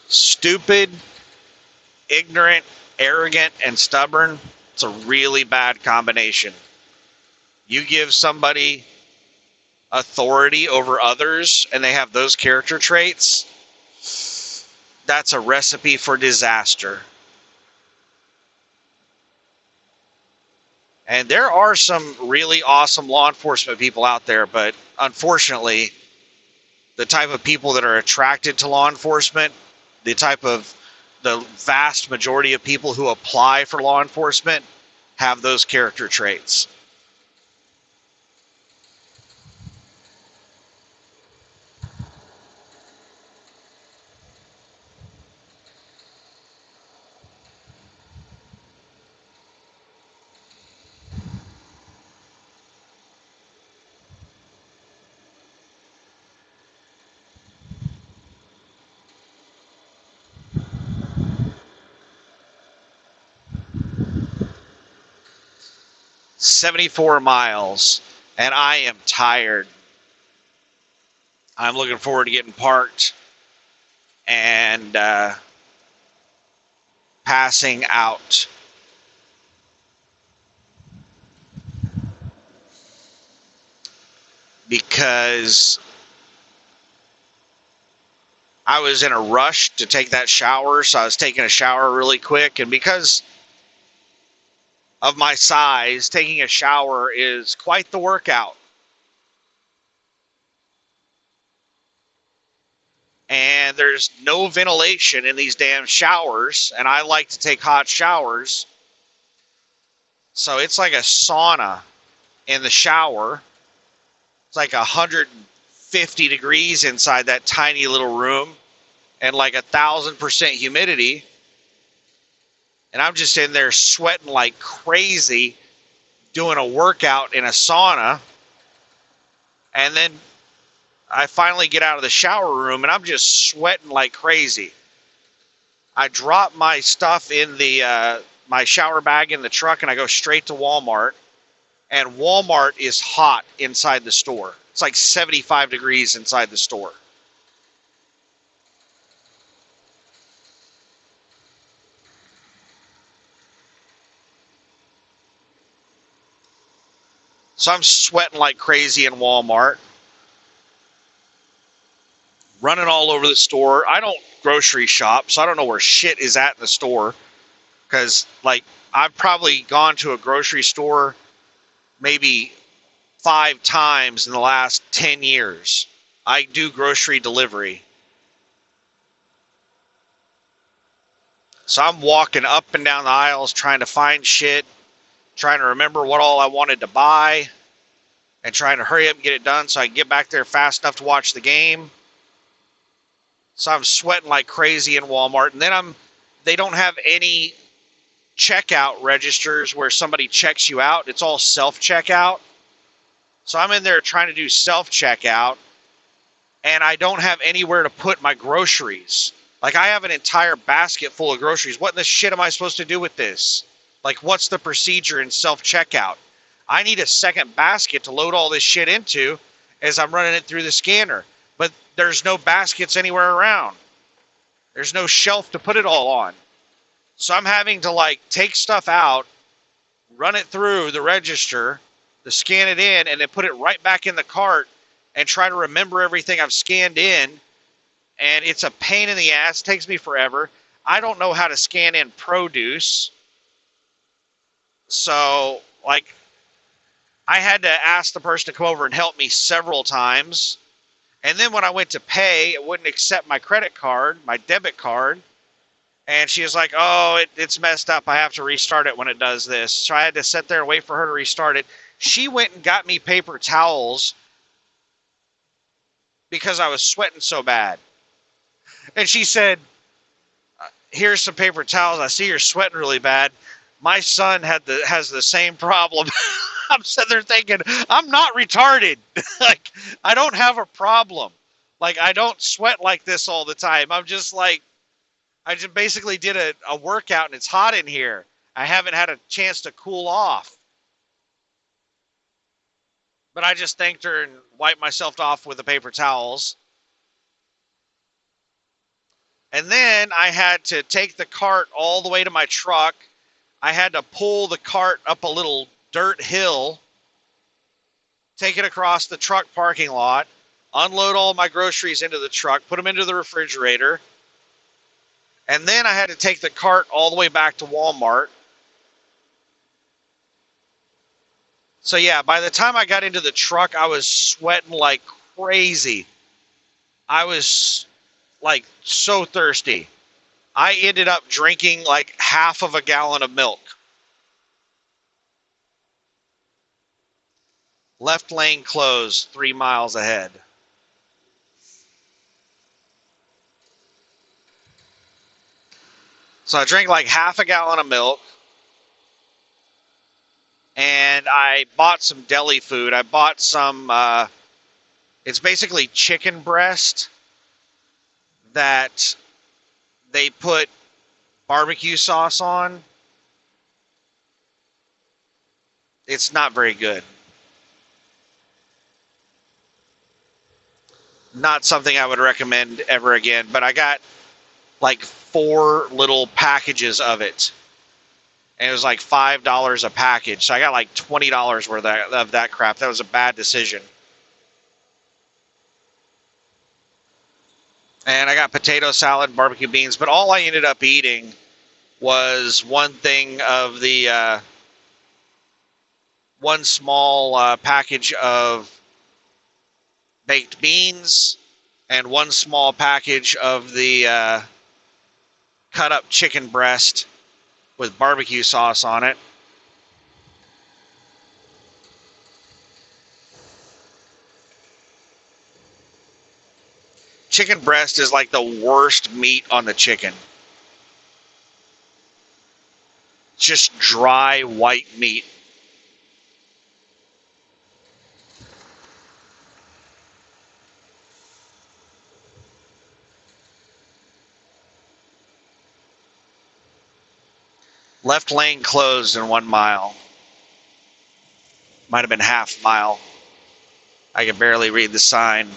[SPEAKER 1] Stupid, ignorant, arrogant, and stubborn. It's a really bad combination. You give somebody authority over others and they have those character traits, that's a recipe for disaster. And there are some really awesome law enforcement people out there, but unfortunately, the type of people that are attracted to law enforcement, the vast majority of people who apply for law enforcement have those character traits. "74 miles, and I am tired. I'm looking forward to getting parked and passing out. Because I was in a rush to take that shower, so I was taking a shower really quick, and because of my size, taking a shower is quite the workout. And there's no ventilation in these damn showers, and I like to take hot showers. So it's like a sauna in the shower. It's like 100 50 degrees inside that tiny little room and like 1,000% humidity. And I'm just in there sweating like crazy, doing a workout in a sauna. And then I finally get out of the shower room and I'm just sweating like crazy. I drop my stuff in the my shower bag in the truck and I go straight to Walmart. And Walmart is hot inside the store. It's like 75 degrees inside the store. So I'm sweating like crazy in Walmart, running all over the store. I don't grocery shop, so I don't know where shit is at in the store. Because, like, I've probably gone to a grocery store maybe 5 times in the last 10 years. I do grocery delivery. So I'm walking up and down the aisles trying to find shit, trying to remember what all I wanted to buy, and trying to hurry up and get it done so I can get back there fast enough to watch the game. So I'm sweating like crazy in Walmart. And then they don't have any checkout registers where somebody checks you out. It's all self-checkout. So I'm in there trying to do self-checkout, and I don't have anywhere to put my groceries. Like, I have an entire basket full of groceries. What in the shit am I supposed to do with this? Like, what's the procedure in self-checkout? I need a second basket to load all this shit into as I'm running it through the scanner. But there's no baskets anywhere around. There's no shelf to put it all on. So I'm having to, like, take stuff out, run it through the register, to scan it in, and then put it right back in the cart and try to remember everything I've scanned in. And it's a pain in the ass. It takes me forever. I don't know how to scan in produce. So, like, I had to ask the person to come over and help me several times. And then when I went to pay, it wouldn't accept my credit card, my debit card. And she was like, oh, it's messed up. I have to restart it when it does this. So I had to sit there and wait for her to restart it. She went and got me paper towels because I was sweating so bad. And she said, here's some paper towels. I see you're sweating really bad. My son has the same problem. I'm sitting there thinking, I'm not retarded. Like, I don't have a problem. Like, I don't sweat like this all the time. I'm just like, I just basically did a workout and it's hot in here. I haven't had a chance to cool off. But I just thanked her and wiped myself off with the paper towels. And then I had to take the cart all the way to my truck. I had to pull the cart up a little dirt hill, take it across the truck parking lot, unload all my groceries into the truck, put them into the refrigerator. And then I had to take the cart all the way back to Walmart. So yeah, by the time I got into the truck, I was sweating like crazy. I was like so thirsty. I ended up drinking like half of a gallon of milk. Left lane closed 3 miles ahead. So I drank like half a gallon of milk. And I bought some deli food. I bought some, it's basically chicken breast that they put barbecue sauce on. It's not very good. Not something I would recommend ever again, but I got like 4 little packages of it. And it was like $5 a package. So I got like $20 worth of that crap. That was a bad decision. And I got potato salad, barbecue beans. But all I ended up eating was one thing of the one small package of baked beans and one small package of the cut up chicken breast with barbecue sauce on it. chicken breast is like the worst meat on the chicken. It's just dry white meat. Left lane closed in 1 mile. Might have been half mile. I could barely read the sign.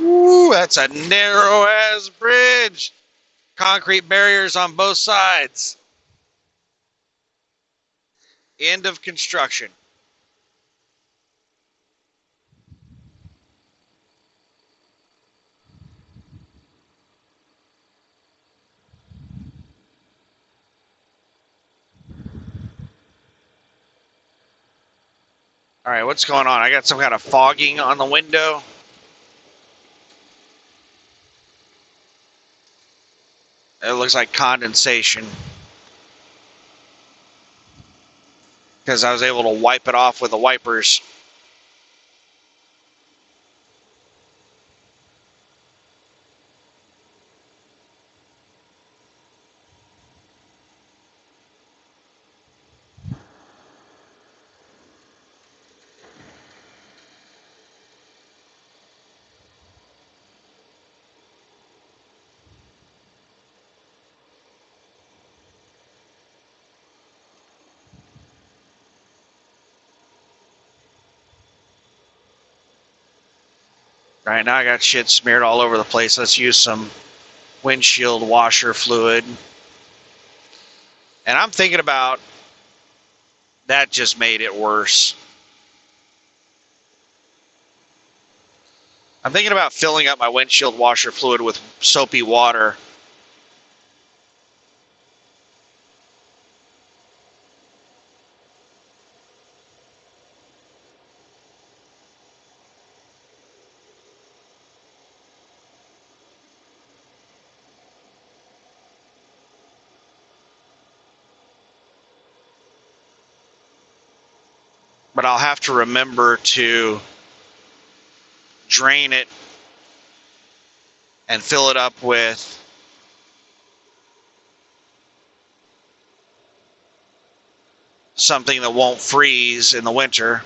[SPEAKER 1] Ooh, that's a narrow ass bridge. Concrete barriers on both sides. End of construction. All right, what's going on? I got some kind of fogging on the window. It looks like condensation because I was able to wipe it off with the wipers. All right, now I got shit smeared all over the place. Let's use some windshield washer fluid. And I'm thinking about that just made it worse. I'm thinking about filling up my windshield washer fluid with soapy water. But I'll have to remember to drain it and fill it up with something that won't freeze in the winter.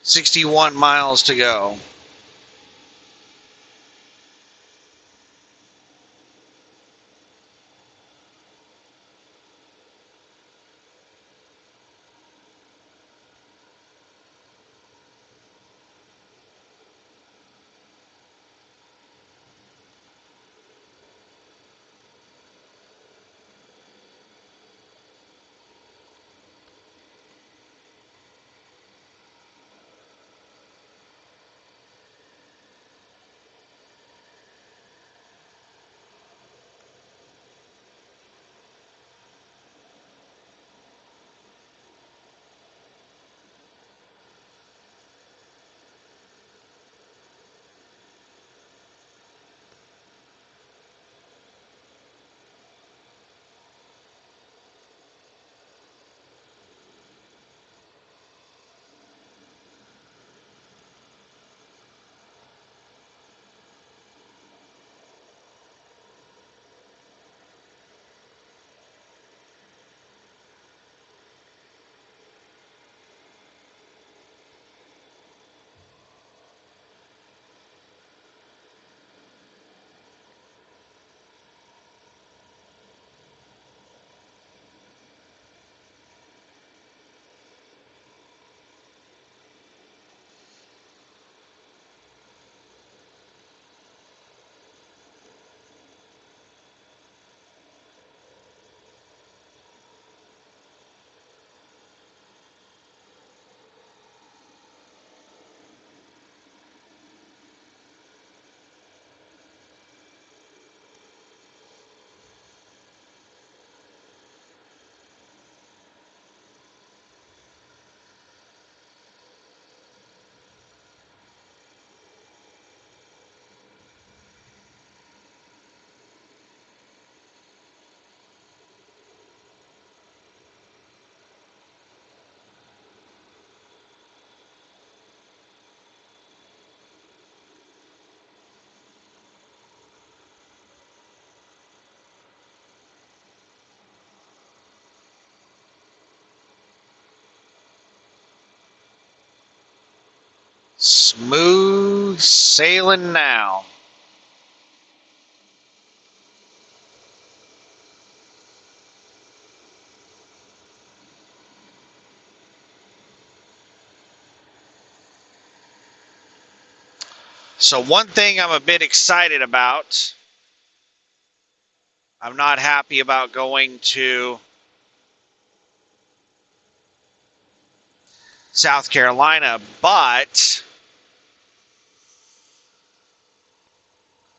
[SPEAKER 1] 61 miles to go. Smooth sailing now. So one thing I'm a bit excited about, I'm not happy about going to South Carolina, but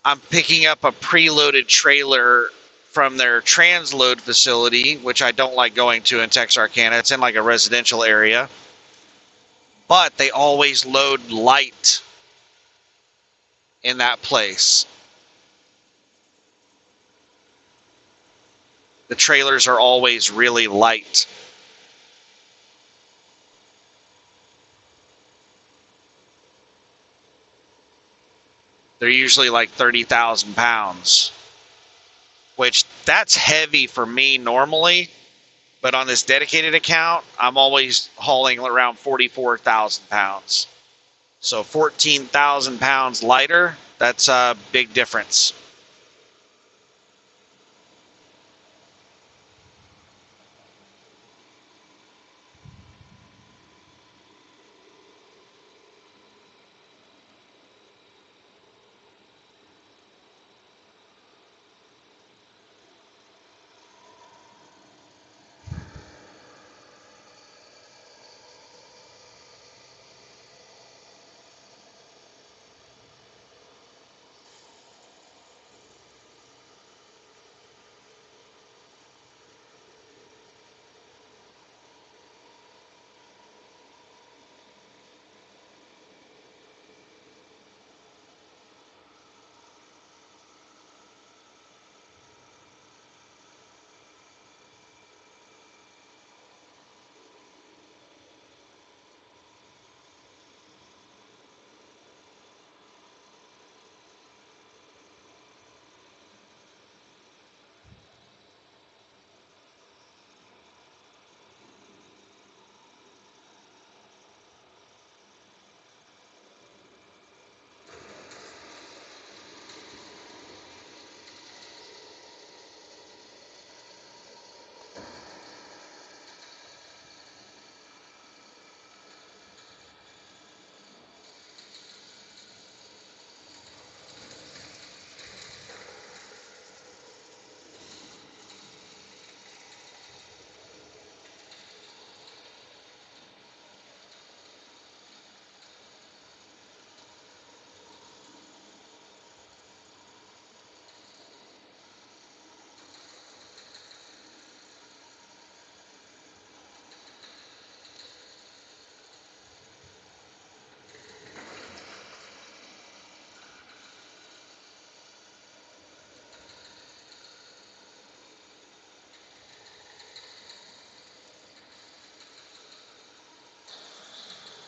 [SPEAKER 1] I'm picking up a preloaded trailer from their transload facility, which I don't like going to in Texarkana. It's in like a residential area, but they always load light in that place. The trailers are always really light. They're usually like 30,000 pounds, which that's heavy for me normally. But on this dedicated account, I'm always hauling around 44,000 pounds. So 14,000 pounds lighter, that's a big difference.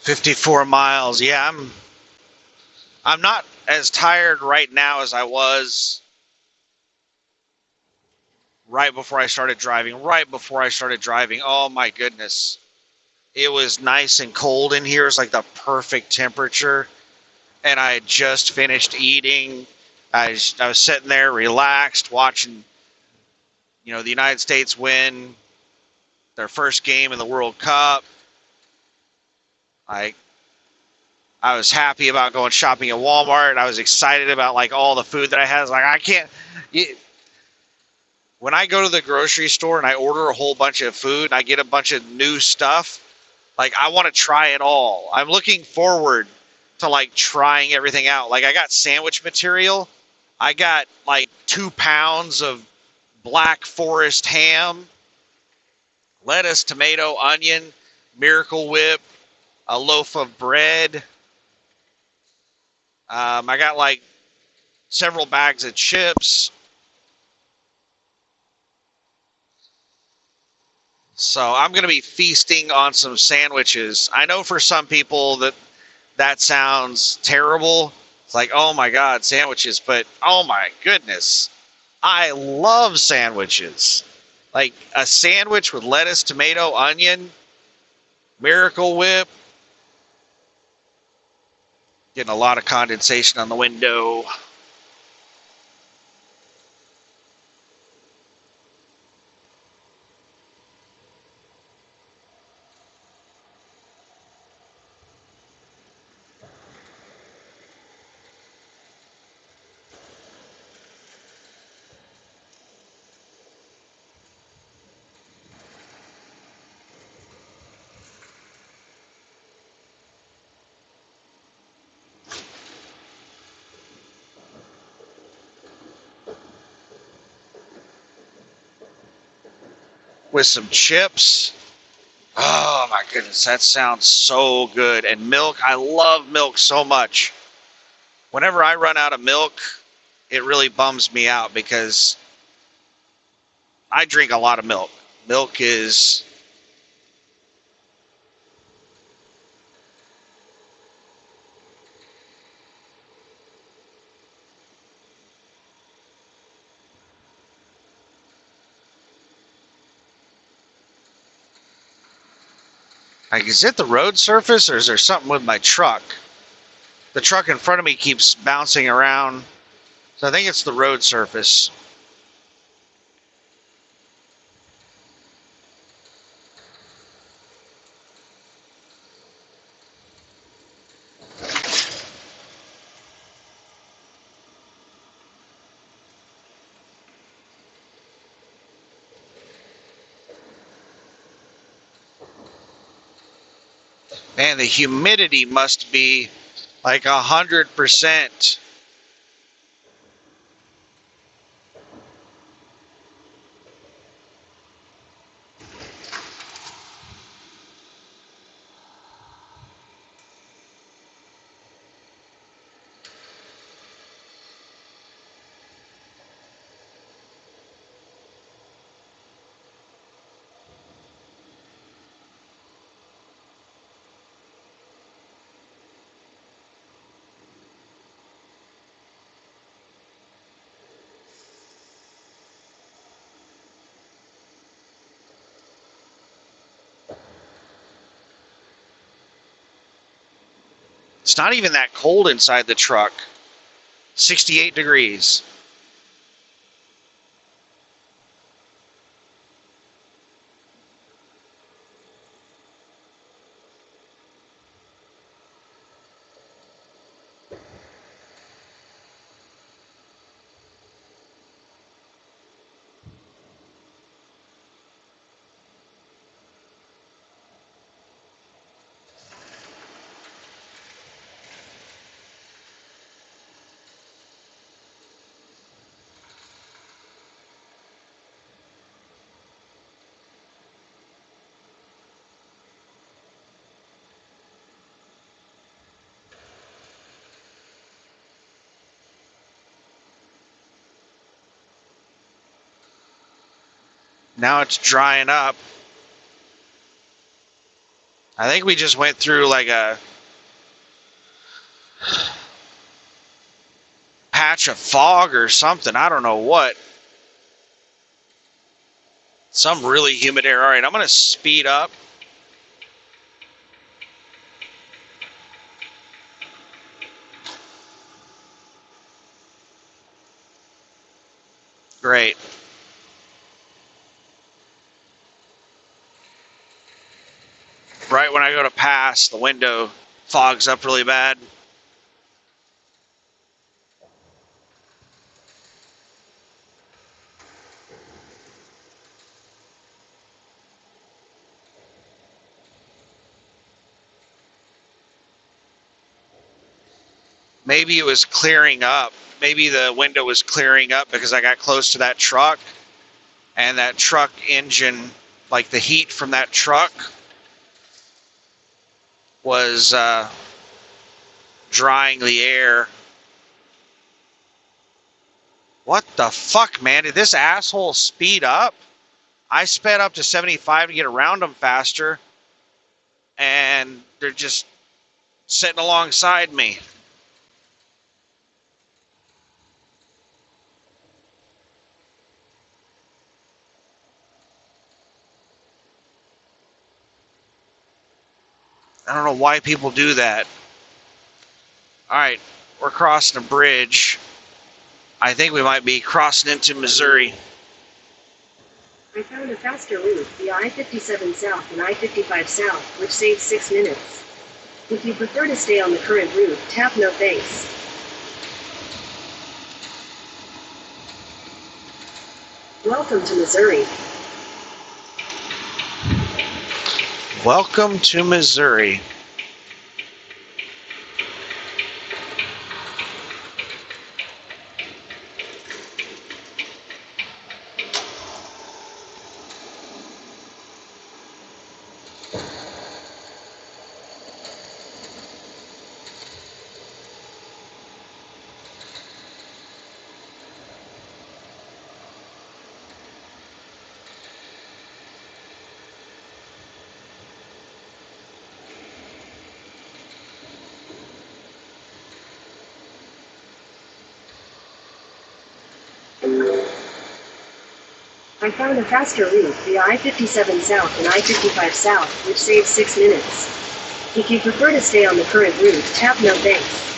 [SPEAKER 1] 54 miles. Yeah, I'm not as tired right now as I was right before I started driving. Right before I started driving, oh my goodness. It was nice and cold in here. It's like the perfect temperature. And I had just finished eating. I was sitting there relaxed watching, the United States win their first game in the World Cup. I I was happy about going shopping at Walmart. I was excited about like all the food that I had. I was like, I can't. When I go to the grocery store and I order a whole bunch of food and I get a bunch of new stuff, like I want to try it all. I'm looking forward to like trying everything out. Like I got sandwich material. I got like 2 pounds of Black Forest ham, lettuce, tomato, onion, Miracle Whip, a loaf of bread. I got like several bags of chips. So I'm going to be feasting on some sandwiches. I know for some people that sounds terrible. It's like, oh my God, sandwiches. But oh my goodness, I love sandwiches. Like a sandwich with lettuce, tomato, onion, Miracle Whip. Getting a lot of condensation on the window. With some chips. Oh my goodness, that sounds so good. And milk, I love milk so much. Whenever I run out of milk, it really bums me out because I drink a lot of milk. Milk is, like, is it the road surface or is there something with my truck? The truck in front of me keeps bouncing around. So I think it's the road surface. Man, the humidity must be like 100%. It's not even that cold inside the truck. 68 degrees. Now it's drying up. I think we just went through like a patch of fog or something. I don't know what. Some really humid air. All right, I'm going to speed up. Great. Right when I go to pass, the window fogs up really bad. Maybe it was clearing up. Maybe the window was clearing up because I got close to that truck, and that truck engine, like the heat from that truck, was drying the air. What the fuck, man? Did this asshole speed up? I sped up to 75 to get around them faster, and they're just sitting alongside me. I don't know why people do that. All right, we're crossing a bridge. I think we might be crossing into Missouri.
[SPEAKER 2] I found a faster route, the I-57 South and I-55 South, which saves 6 minutes. If you prefer to stay on the current route, tap no thanks. Welcome to Missouri.
[SPEAKER 1] Welcome to Missouri.
[SPEAKER 2] I found a faster route, the I-57 South and I-55 South, which saves 6 minutes. If you prefer to stay on the current route, tap no thanks.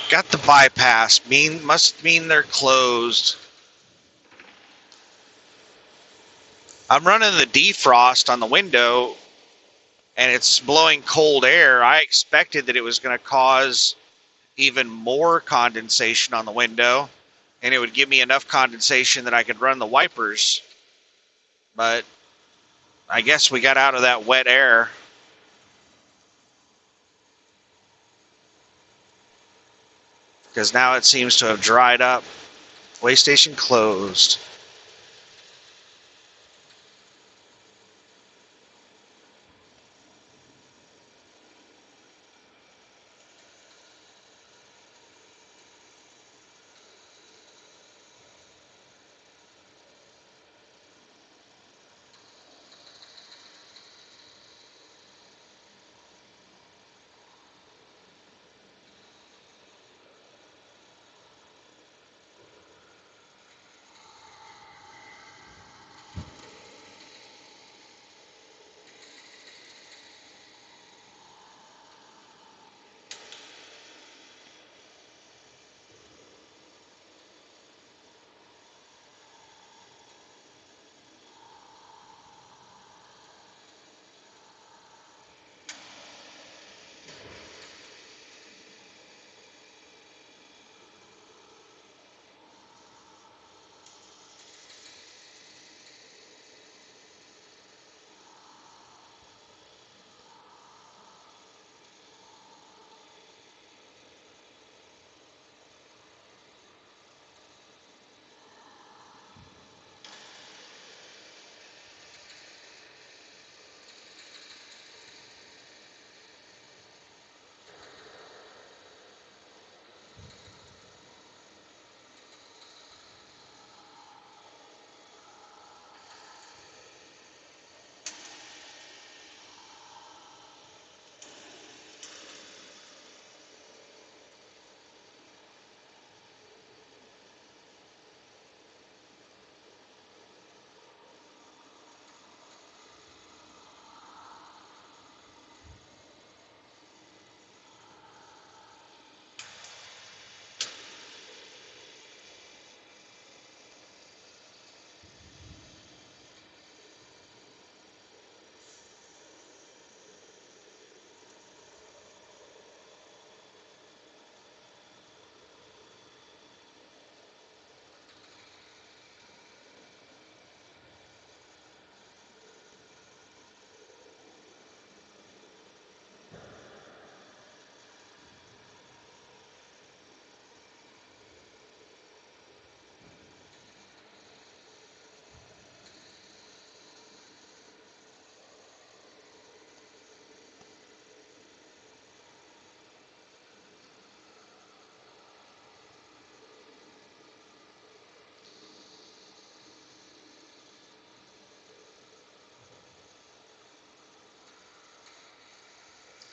[SPEAKER 1] Got the bypass. Must mean they're closed. I'm running the defrost on the window, and it's blowing cold air. I expected that it was going to cause even more condensation on the window, and it would give me enough condensation that I could run the wipers. But I guess we got out of that wet air. Because now it seems to have dried up. Way station closed.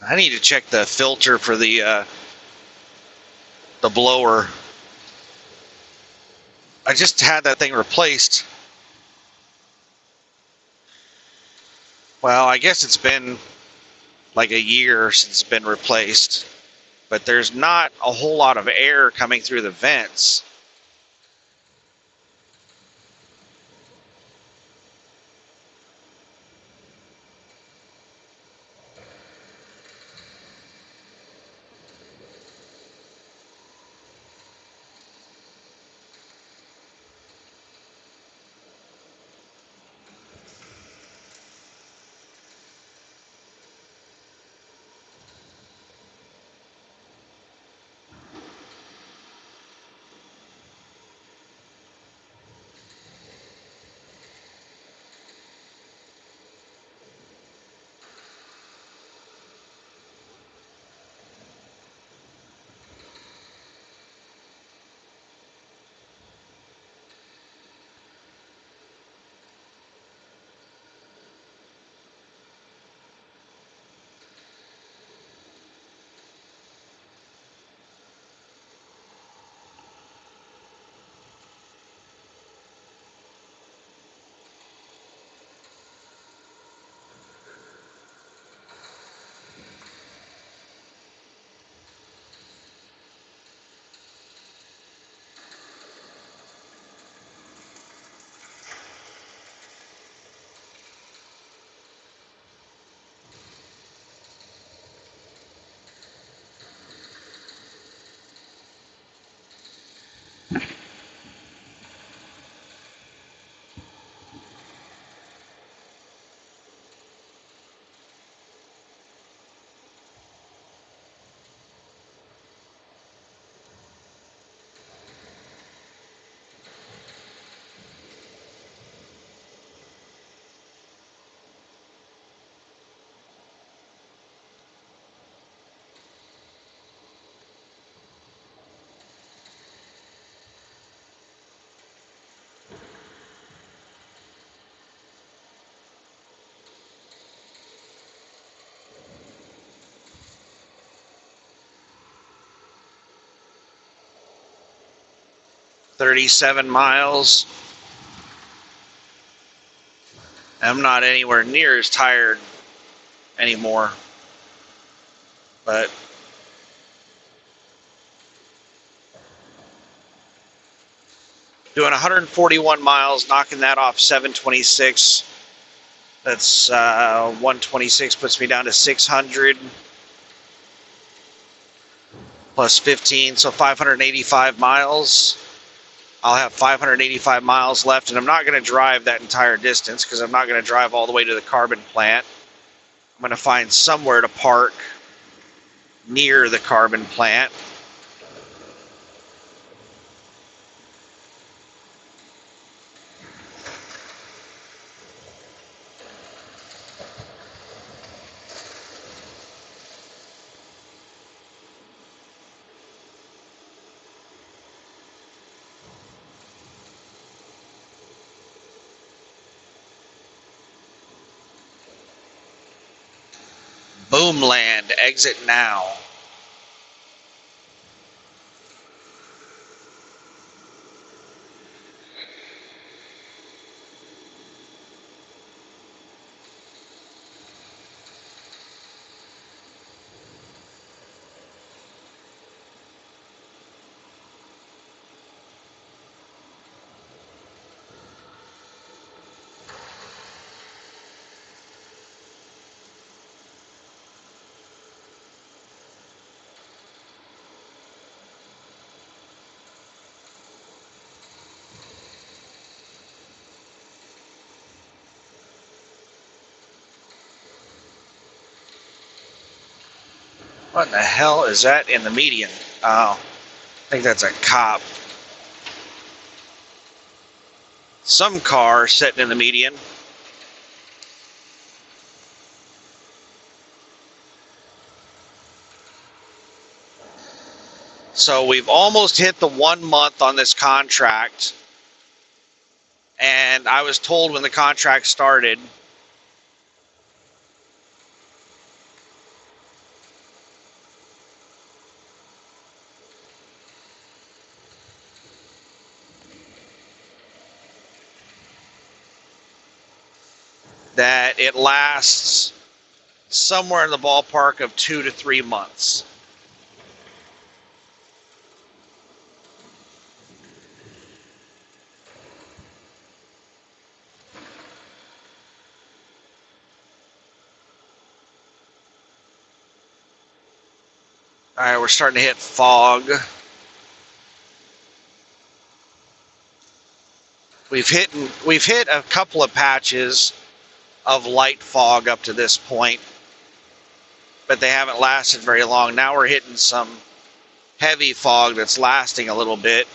[SPEAKER 1] I need to check the filter for the blower. I just had that thing replaced. Well, I guess it's been like a year since it's been replaced, but there's not a whole lot of air coming through the vents. $37 miles. I'm not anywhere near as tired anymore, but doing 141 miles, knocking that off 726. That's 126 puts me down to 600 plus 15, so 585 miles. I'll have 585 miles left, and I'm not going to drive that entire distance because I'm not going to drive all the way to the carbon plant. I'm going to find somewhere to park near the carbon plant. Boomland, exit now. What the hell is that in the median? Oh, I think that's a cop. Some car sitting in the median. So we've almost hit the 1 month on this contract. And I was told when the contract started that it lasts somewhere in the ballpark of 2 to 3 months. All right, we're starting to hit fog. We've hit a couple of patches of light fog up to this point, but they haven't lasted very long. Now we're hitting some heavy fog that's lasting a little bit.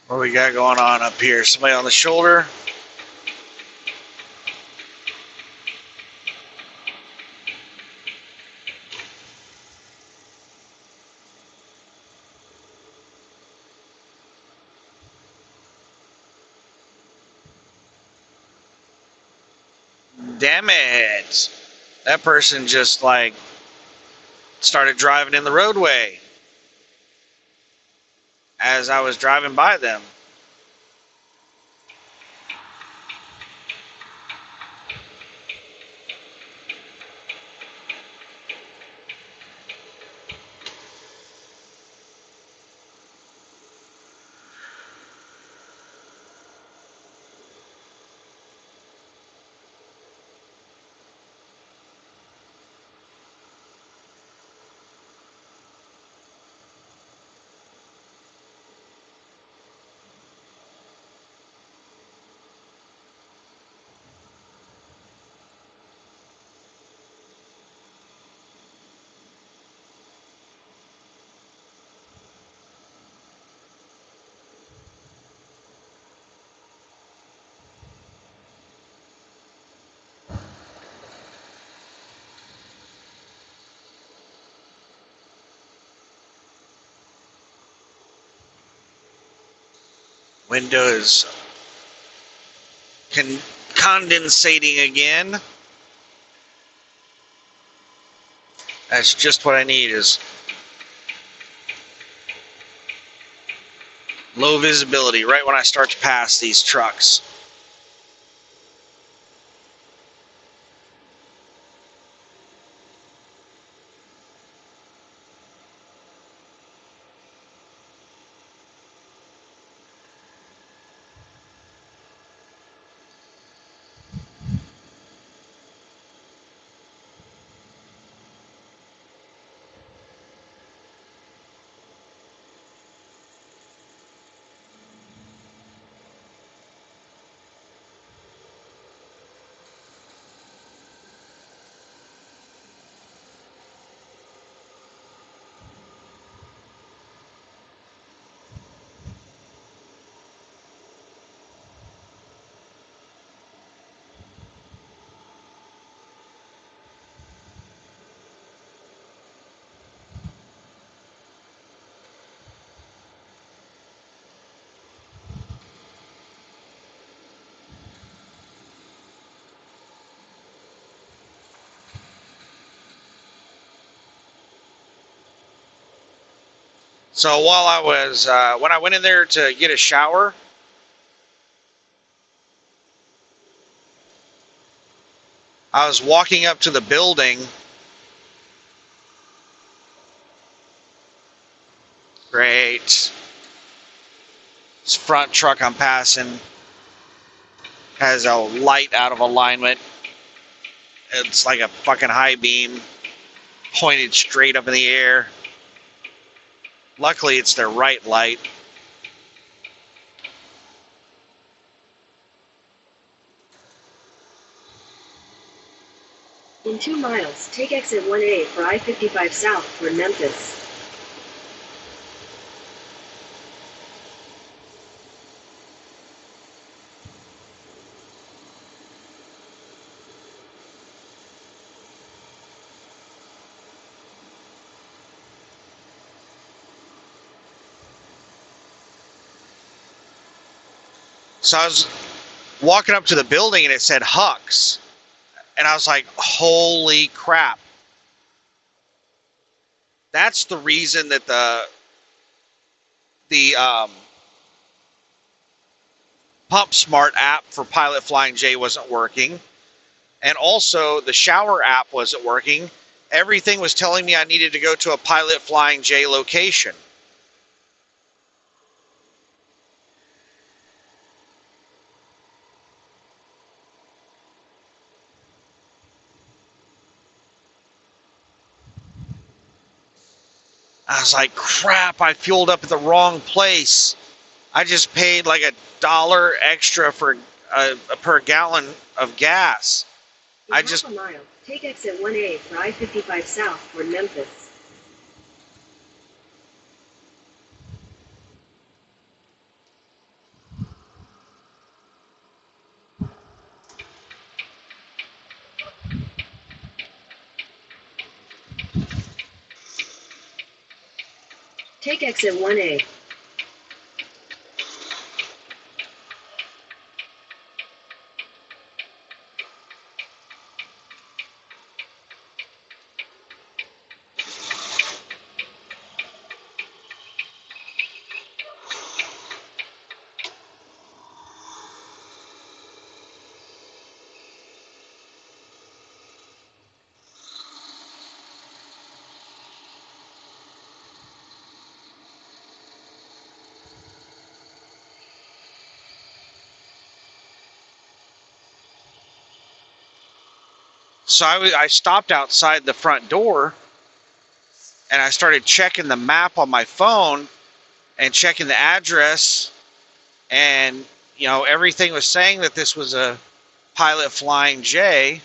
[SPEAKER 1] What we got going on up here? Somebody on the shoulder? Damn it. That person just like started driving in the roadway as I was driving by them. Window is condensating again. That's just what I need, is low visibility right when I start to pass these trucks. So while I was, when I went in there to get a shower, I was walking up to the building. Great. This front truck I'm passing has a light out of alignment. It's like a fucking high beam pointed straight up in the air. Luckily, it's their right light.
[SPEAKER 2] In 2 miles, take exit 1A for I-55 South toward Memphis.
[SPEAKER 1] So I was walking up to the building and it said Hux. And I was like, holy crap. That's the reason that the Pump Smart app for Pilot Flying J wasn't working. And also the shower app wasn't working. Everything was telling me I needed to go to a Pilot Flying J location. I was like, crap, I fueled up at the wrong place. I just paid like $1 extra for per gallon of gas.
[SPEAKER 2] In half a mile, take exit 1A for I-55 South toward Memphis. Take exit 1A.
[SPEAKER 1] So I stopped outside the front door and I started checking the map on my phone and checking the address, and everything was saying that this was a Pilot Flying J.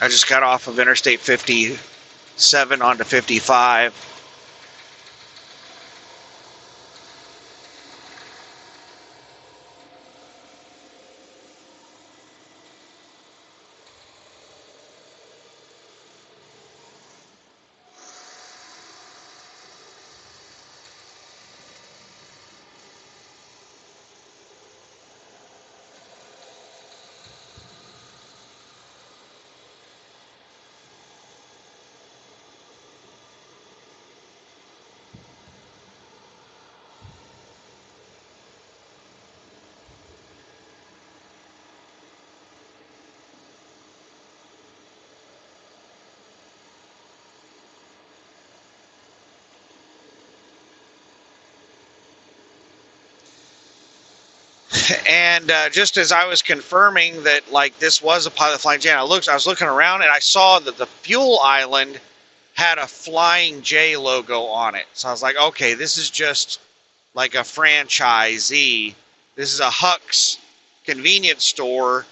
[SPEAKER 1] I just got off of Interstate 57 onto 55. And just as I was confirming that, like, this was a Pilot Flying J, I was looking around and I saw that the fuel island had a Flying J logo on it. So I was like, okay, this is just like a franchisee. This is a Hux convenience store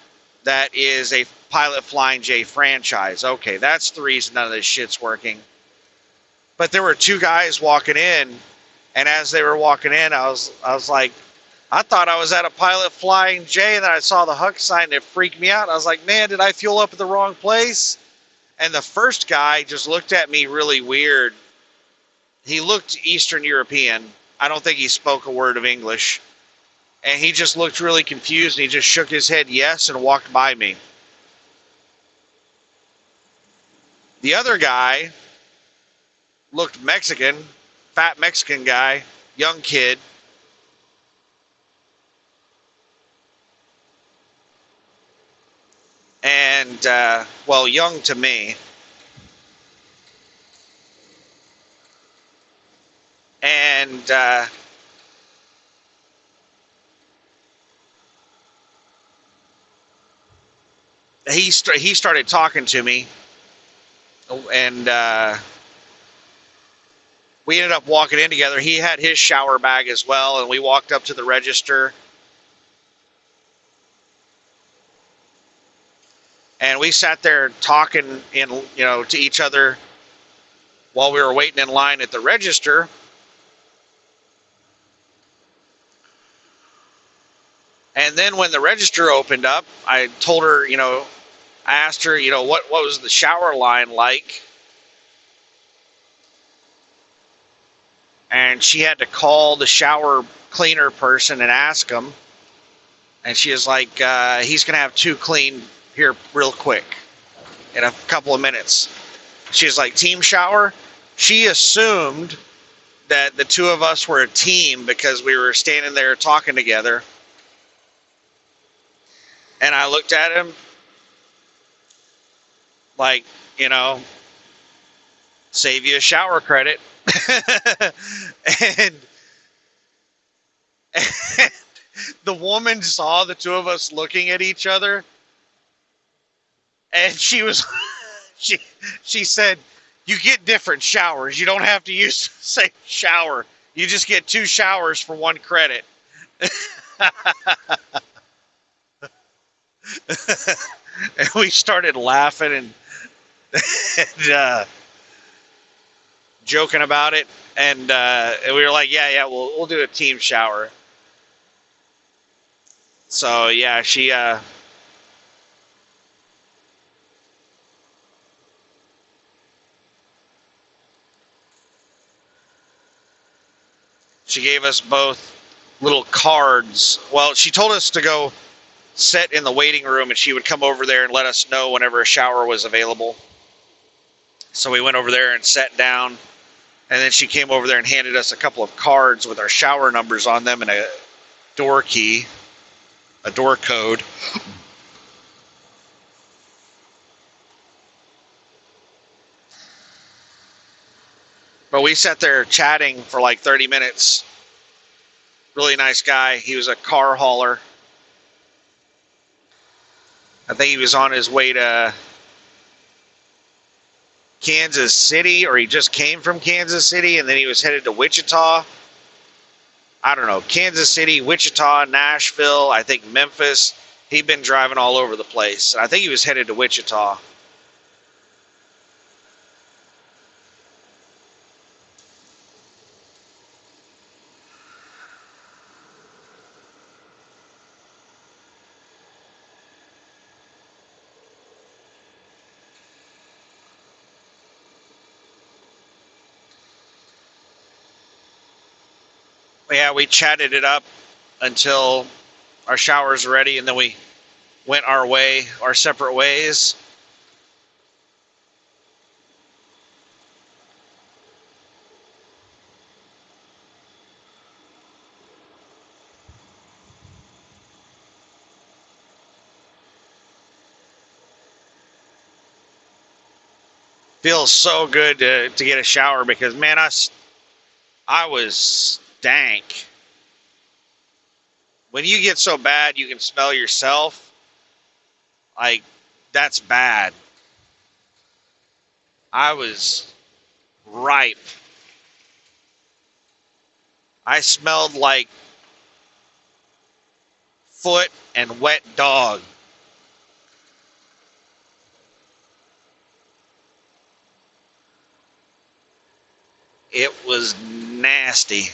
[SPEAKER 1] that is a Pilot Flying J franchise. Okay, that's the reason none of this shit's working. But there were two guys walking in, and as they were walking in, I was like, I thought I was at a Pilot Flying J, and then I saw the Hux sign, and it freaked me out. I was like, man, did I fuel up at the wrong place? And the first guy just looked at me really weird. He looked Eastern European. I don't think he spoke a word of English. And he just looked really confused, and he just shook his head yes and walked by me. The other guy looked Mexican, fat Mexican guy, young kid. And, well, young to me. And he started talking to me, and we ended up walking in together. He had his shower bag as well, and we walked up to the register. And we sat there talking to each other while we were waiting in line at the register. And then when the register opened up, I told her, I asked her, what was the shower line like? And she had to call the shower cleaner person and ask him. And she was like, he's going to have 2 cleaned here real quick in a couple of minutes. She's like, team shower? She assumed that the 2 of us were a team because we were standing there talking together. And I looked at him like, save you a shower credit. and, and the woman saw the 2 of us looking at each other, and she was she said, you get different showers. You don't have to use the same shower. You just get 2 showers for 1 credit. And we started laughing and joking about it, and we were like, yeah, we'll do a team shower. So yeah, she gave us both little cards. Well, she told us to go sit in the waiting room, and she would come over there and let us know whenever a shower was available. So we went over there and sat down, and then she came over there and handed us a couple of cards with our shower numbers on them and a door key, a door code. But we sat there chatting for like 30 minutes. Really nice guy. He was a car hauler. I think he was on his way to Kansas City, or he just came from Kansas City, and then he was headed to Wichita. I don't know. Kansas City, Wichita, Nashville, I think Memphis. He'd been driving all over the place. I think he was headed to Wichita. Yeah, we chatted it up until our showers were ready, and then we went our separate ways. Feels so good to get a shower because, man, I was stank. When you get so bad you can smell yourself, like, that's bad. I was ripe. I smelled like foot and wet dog. It was nasty.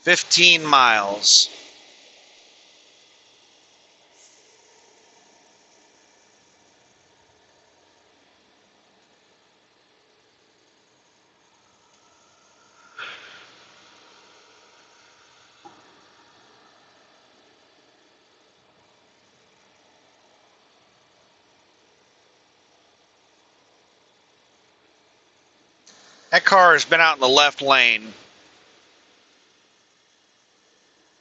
[SPEAKER 1] 15 miles. That car has been out in the left lane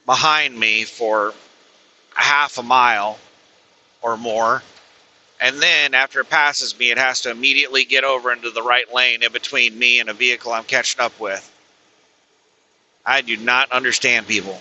[SPEAKER 1] behind me for a half a mile or more. And then after it passes me, it has to immediately get over into the right lane in between me and a vehicle I'm catching up with. I do not understand people.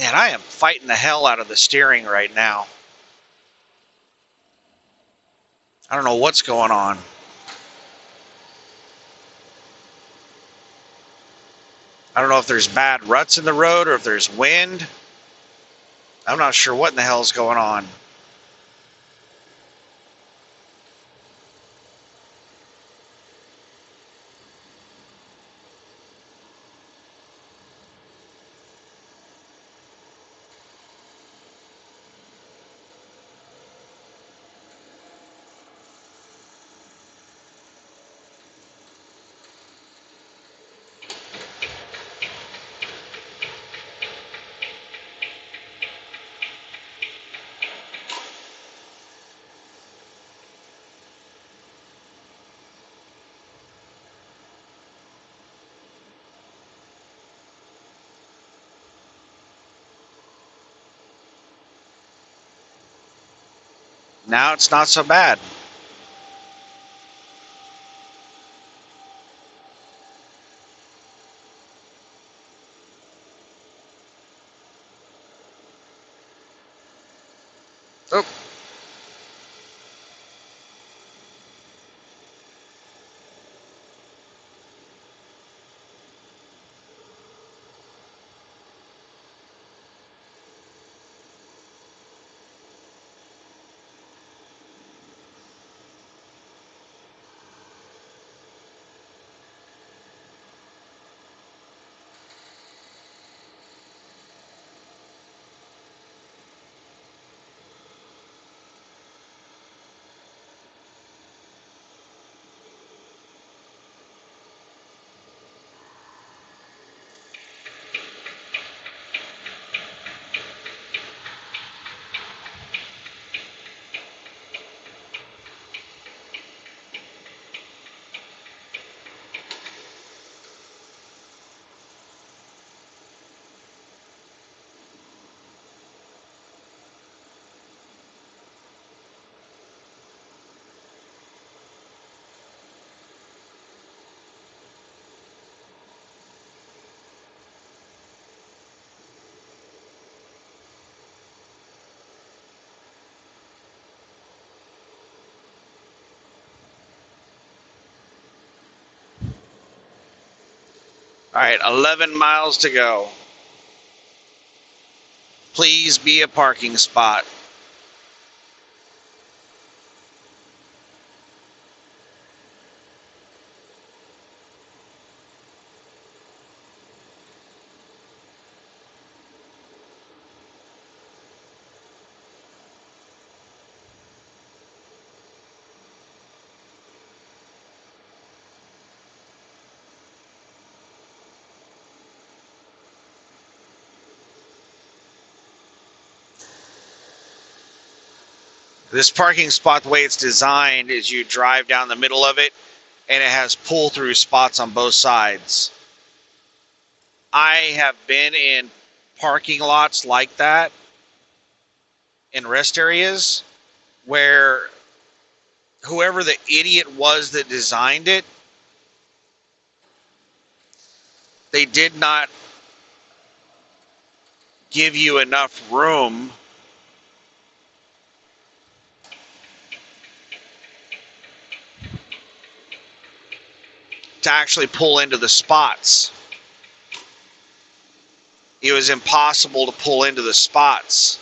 [SPEAKER 1] Man, I am fighting the hell out of the steering right now. I don't know what's going on. I don't know if there's bad ruts in the road or if there's wind. I'm not sure what in the hell is going on. Now it's not so bad. Oh. All right, 11 miles to go. Please be a parking spot. This parking spot, the way it's designed, is you drive down the middle of it, and it has pull-through spots on both sides. I have been in parking lots like that in rest areas where whoever the idiot was that designed it, they did not give you enough room to actually pull into the spots. It was impossible to pull into the spots.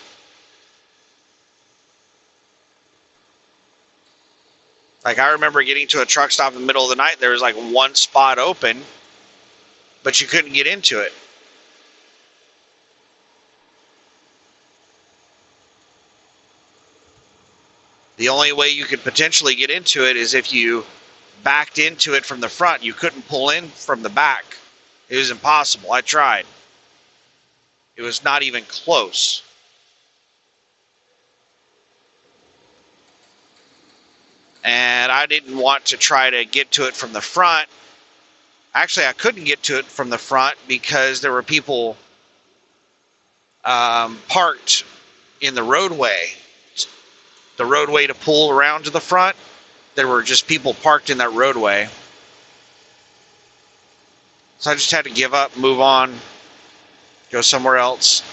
[SPEAKER 1] Like, I remember getting to a truck stop in the middle of the night. There was like one spot open, but you couldn't get into it. The only way you could potentially get into it is if you backed into it from the front. You couldn't pull in from the back. It was impossible. I tried. It was not even close. And I didn't want to try to get to it from the front. Actually, I couldn't get to it from the front because there were people parked in the roadway. The roadway to pull around to the front, there were just people parked in that roadway. So I just had to give up, move on, go somewhere else.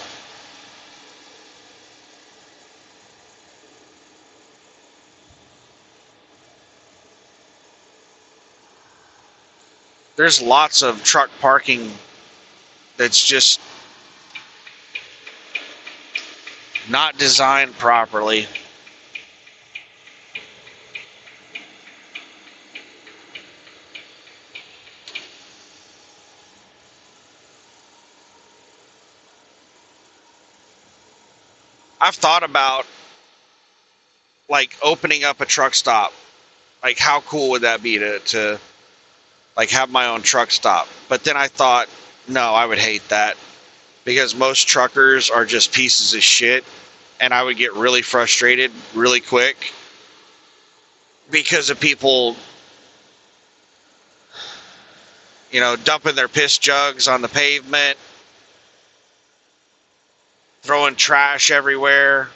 [SPEAKER 1] There's lots of truck parking that's just not designed properly. I've thought about like opening up a truck stop. Like, how cool would that be to like have my own truck stop? But then I thought, no, I would hate that because most truckers are just pieces of shit, and I would get really frustrated really quick because of people, you know, dumping their piss jugs on the pavement, throwing trash everywhere,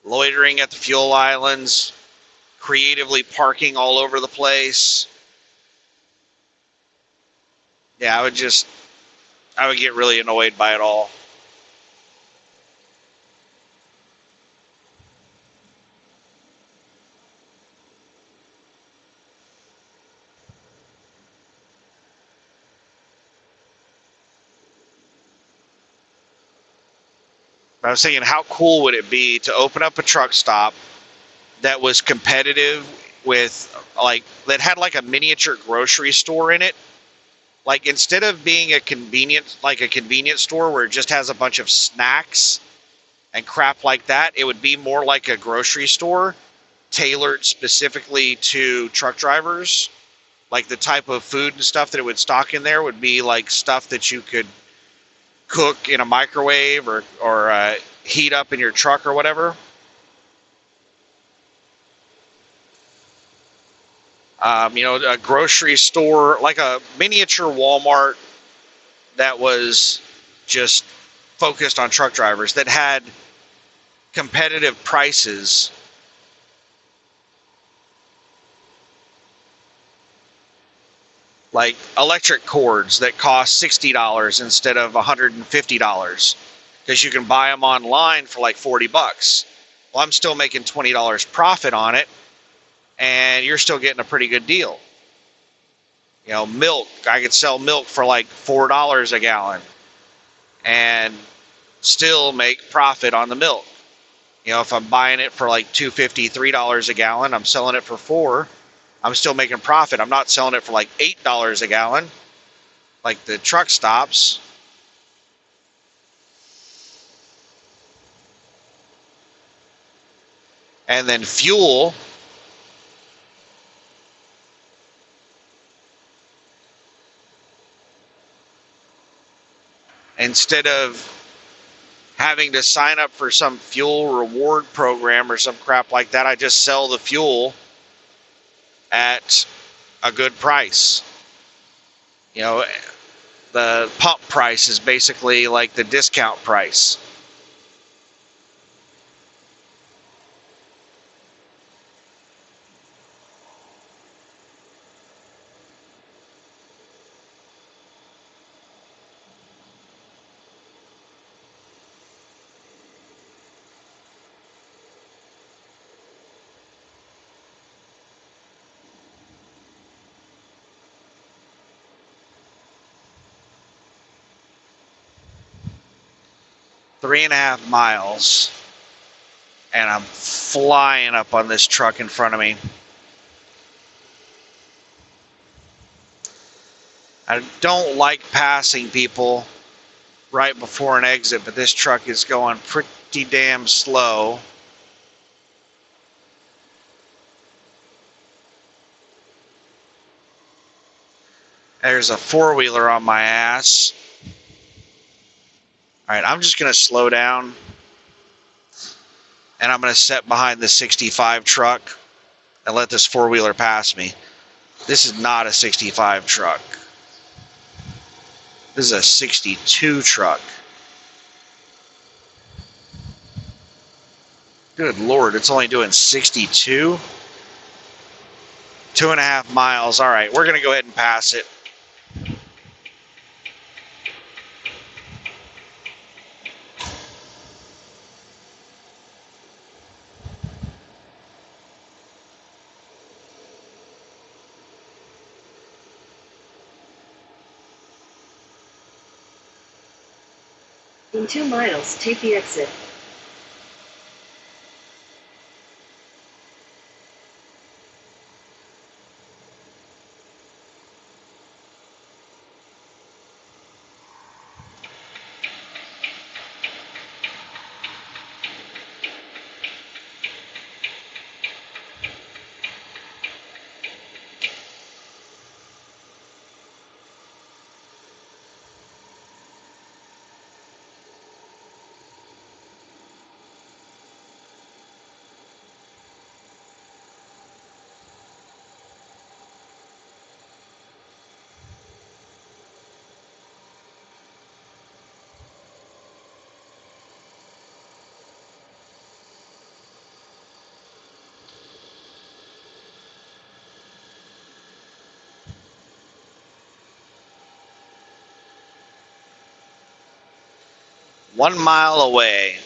[SPEAKER 1] loitering at the fuel islands, creatively parking all over the place. Yeah, I would get really annoyed by it all. I was thinking, how cool would it be to open up a truck stop that was competitive with, like, that had like a miniature grocery store in it? Like, instead of being a convenience store where it just has a bunch of snacks and crap like that, it would be more like a grocery store tailored specifically to truck drivers. Like, the type of food and stuff that it would stock in there would be like stuff that you could cook in a microwave or heat up in your truck or whatever. You know, a grocery store, like a miniature Walmart that was just focused on truck drivers, that had competitive prices. Like electric cords that cost $60 instead of $150 because you can buy them online for like $40. Well, I'm still making $20 profit on it, and you're still getting a pretty good deal. You know, milk, I could sell milk for like $4 a gallon and still make profit on the milk. You know, if I'm buying it for like $2.50, $3 a gallon, I'm selling it for $4. I'm still making profit. I'm not selling it for like $8 a gallon, like the truck stops. And then fuel. Instead of having to sign up for some fuel reward program or some crap like that, I just sell the fuel at a good price. You know, the pump price is basically like the discount price. 3.5 miles. And I'm flying up on this truck in front of me. I don't like passing people right before an exit, but this truck is going pretty damn slow. There's a four-wheeler on my ass. Alright, I'm just going to slow down. And I'm going to set behind the 65 truck and let this four-wheeler pass me. This is not a 65 truck. This is a 62 truck. Good Lord, it's only doing 62? 2.5 miles. Alright, we're going to go ahead and pass it.
[SPEAKER 2] In 2 miles, take the exit.
[SPEAKER 1] One mile away.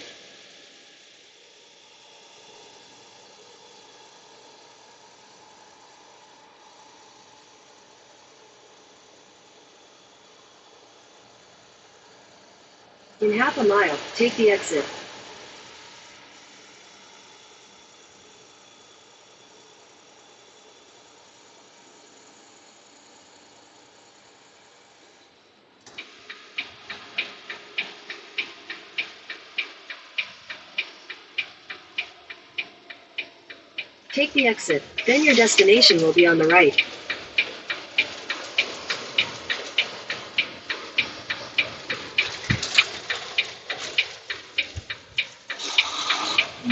[SPEAKER 2] In half a mile, take the exit. Take the exit, then your destination will be on the right.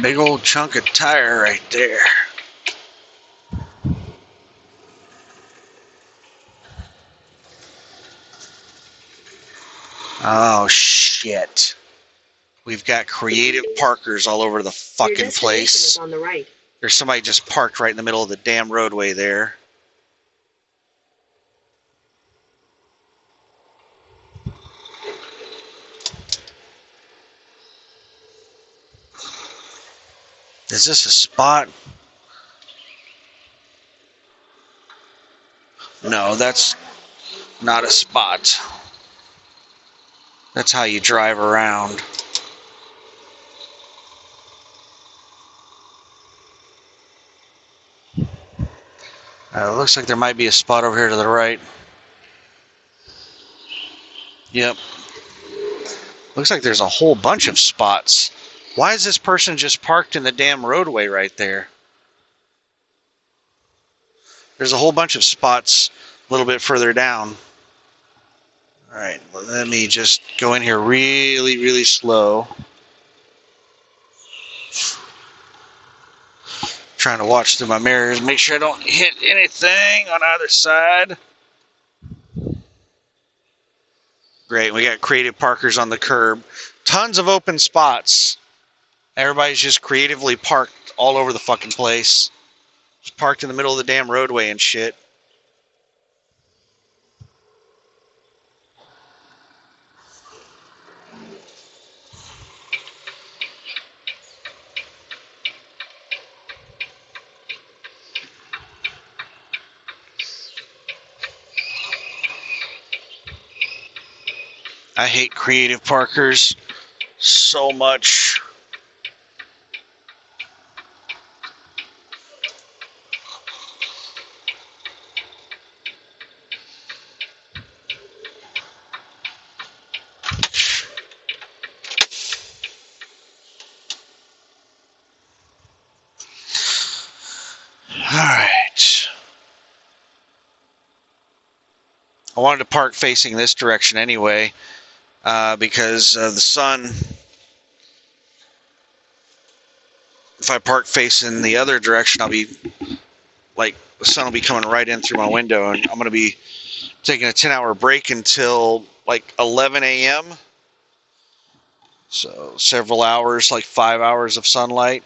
[SPEAKER 1] Big old chunk of tire right there. Oh shit. We've got creative parkers all over the
[SPEAKER 2] Your
[SPEAKER 1] fucking
[SPEAKER 2] destination
[SPEAKER 1] place.
[SPEAKER 2] is on the right.
[SPEAKER 1] There's somebody just parked right in the middle of the damn roadway there. Is this a spot? No, that's not a spot. That's how you drive around. It looks like there might be a spot over here to the right. Yep. Looks like there's a whole bunch of spots. Why is this person just parked in the damn roadway right there? There's a whole bunch of spots a little bit further down. Alright, let me just go in here really, really slow. Trying to watch through my mirrors, make sure I don't hit anything on either side. Great, we got creative parkers on the curb. Tons of open spots. Everybody's just creatively parked all over the fucking place. Just parked in the middle of the damn roadway and shit. I hate creative parkers. so much. All right. I wanted to park facing this direction anyway, because of the sun. If I park facing the other direction, I'll be like, the sun will be coming right in through my window, and I'm going to be taking a 10-hour break until like 11 a.m. So several hours, like 5 hours of sunlight.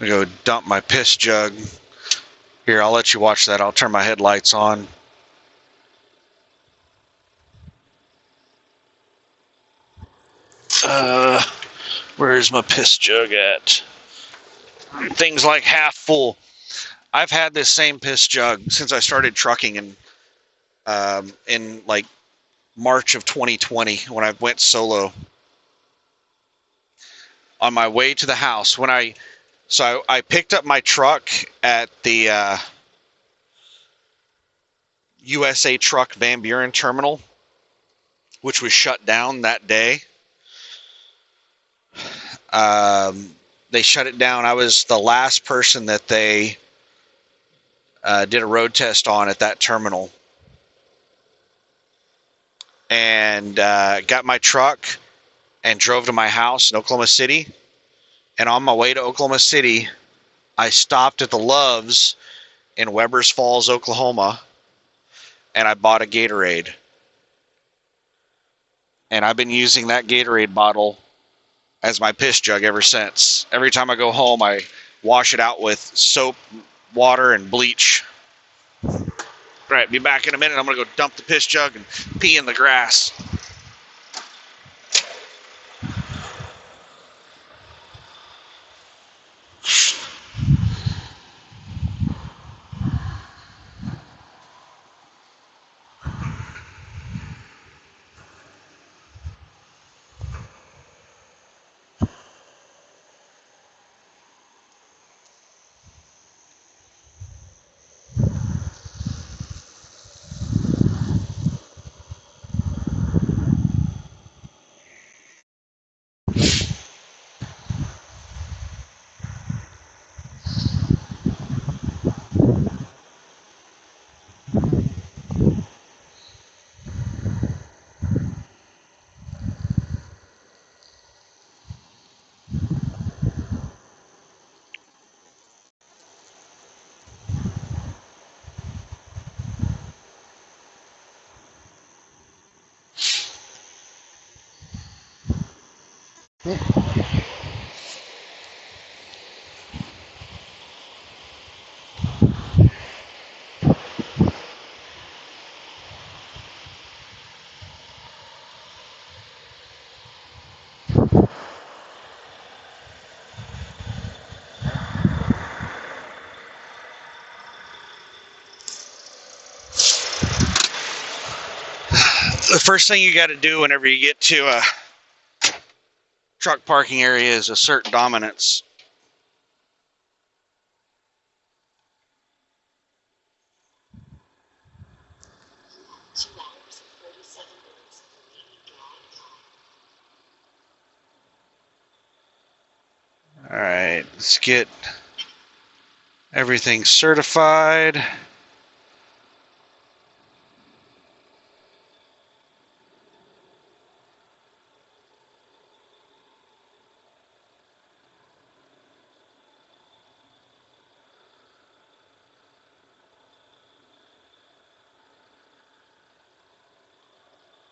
[SPEAKER 1] I'm going to go dump my piss jug. Here, I'll let you watch that. I'll turn my headlights on. Where's my piss jug at? Things like half full. I've had this same piss jug since I started trucking in like March of 2020 when I went solo. On my way to the house, I picked up my truck at the USA Truck Van Buren terminal, which was shut down that day. They shut it down. I was the last person that they did a road test on at that terminal. And got my truck and drove to my house in Oklahoma City. And on my way to Oklahoma City, I stopped at the Love's in Webbers Falls, Oklahoma, and I bought a Gatorade. And I've been using that Gatorade bottle as my piss jug ever since. Every time I go home, I wash it out with soap, water, and bleach. All right, be back in a minute. I'm going to go dump the piss jug and pee in the grass. The first thing you got to do whenever you get to a truck parking area is assert dominance. All right, let's get everything certified.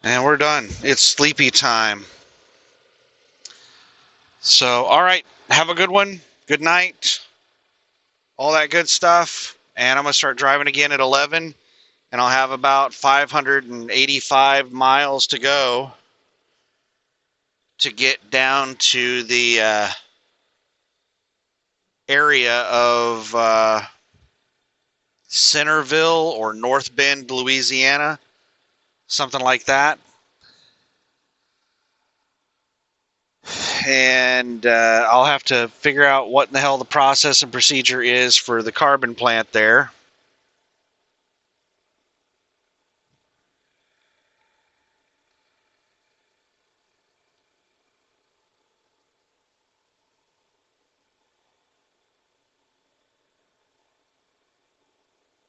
[SPEAKER 1] And we're done. It's sleepy time. So, all right, have a good one. Good night. All that good stuff. And I'm going to start driving again at 11. and I'll have about 585 miles to go to get down to the area of Centerville or North Bend, Louisiana, something like that. And I'll have to figure out what in the hell the process and procedure is for the carbon plant there.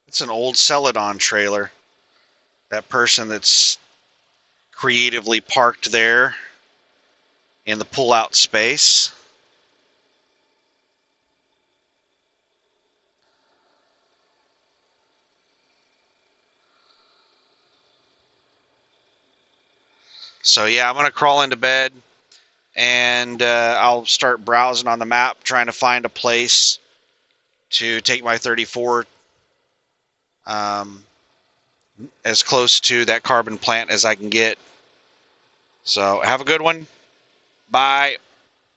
[SPEAKER 1] It's an old Celadon trailer. That person that's creatively parked there in the pull-out space. So yeah, I'm going to crawl into bed, and I'll start browsing on the map, trying to find a place to take my 34 as close to that carbon plant as I can get. So have a good one. Bye.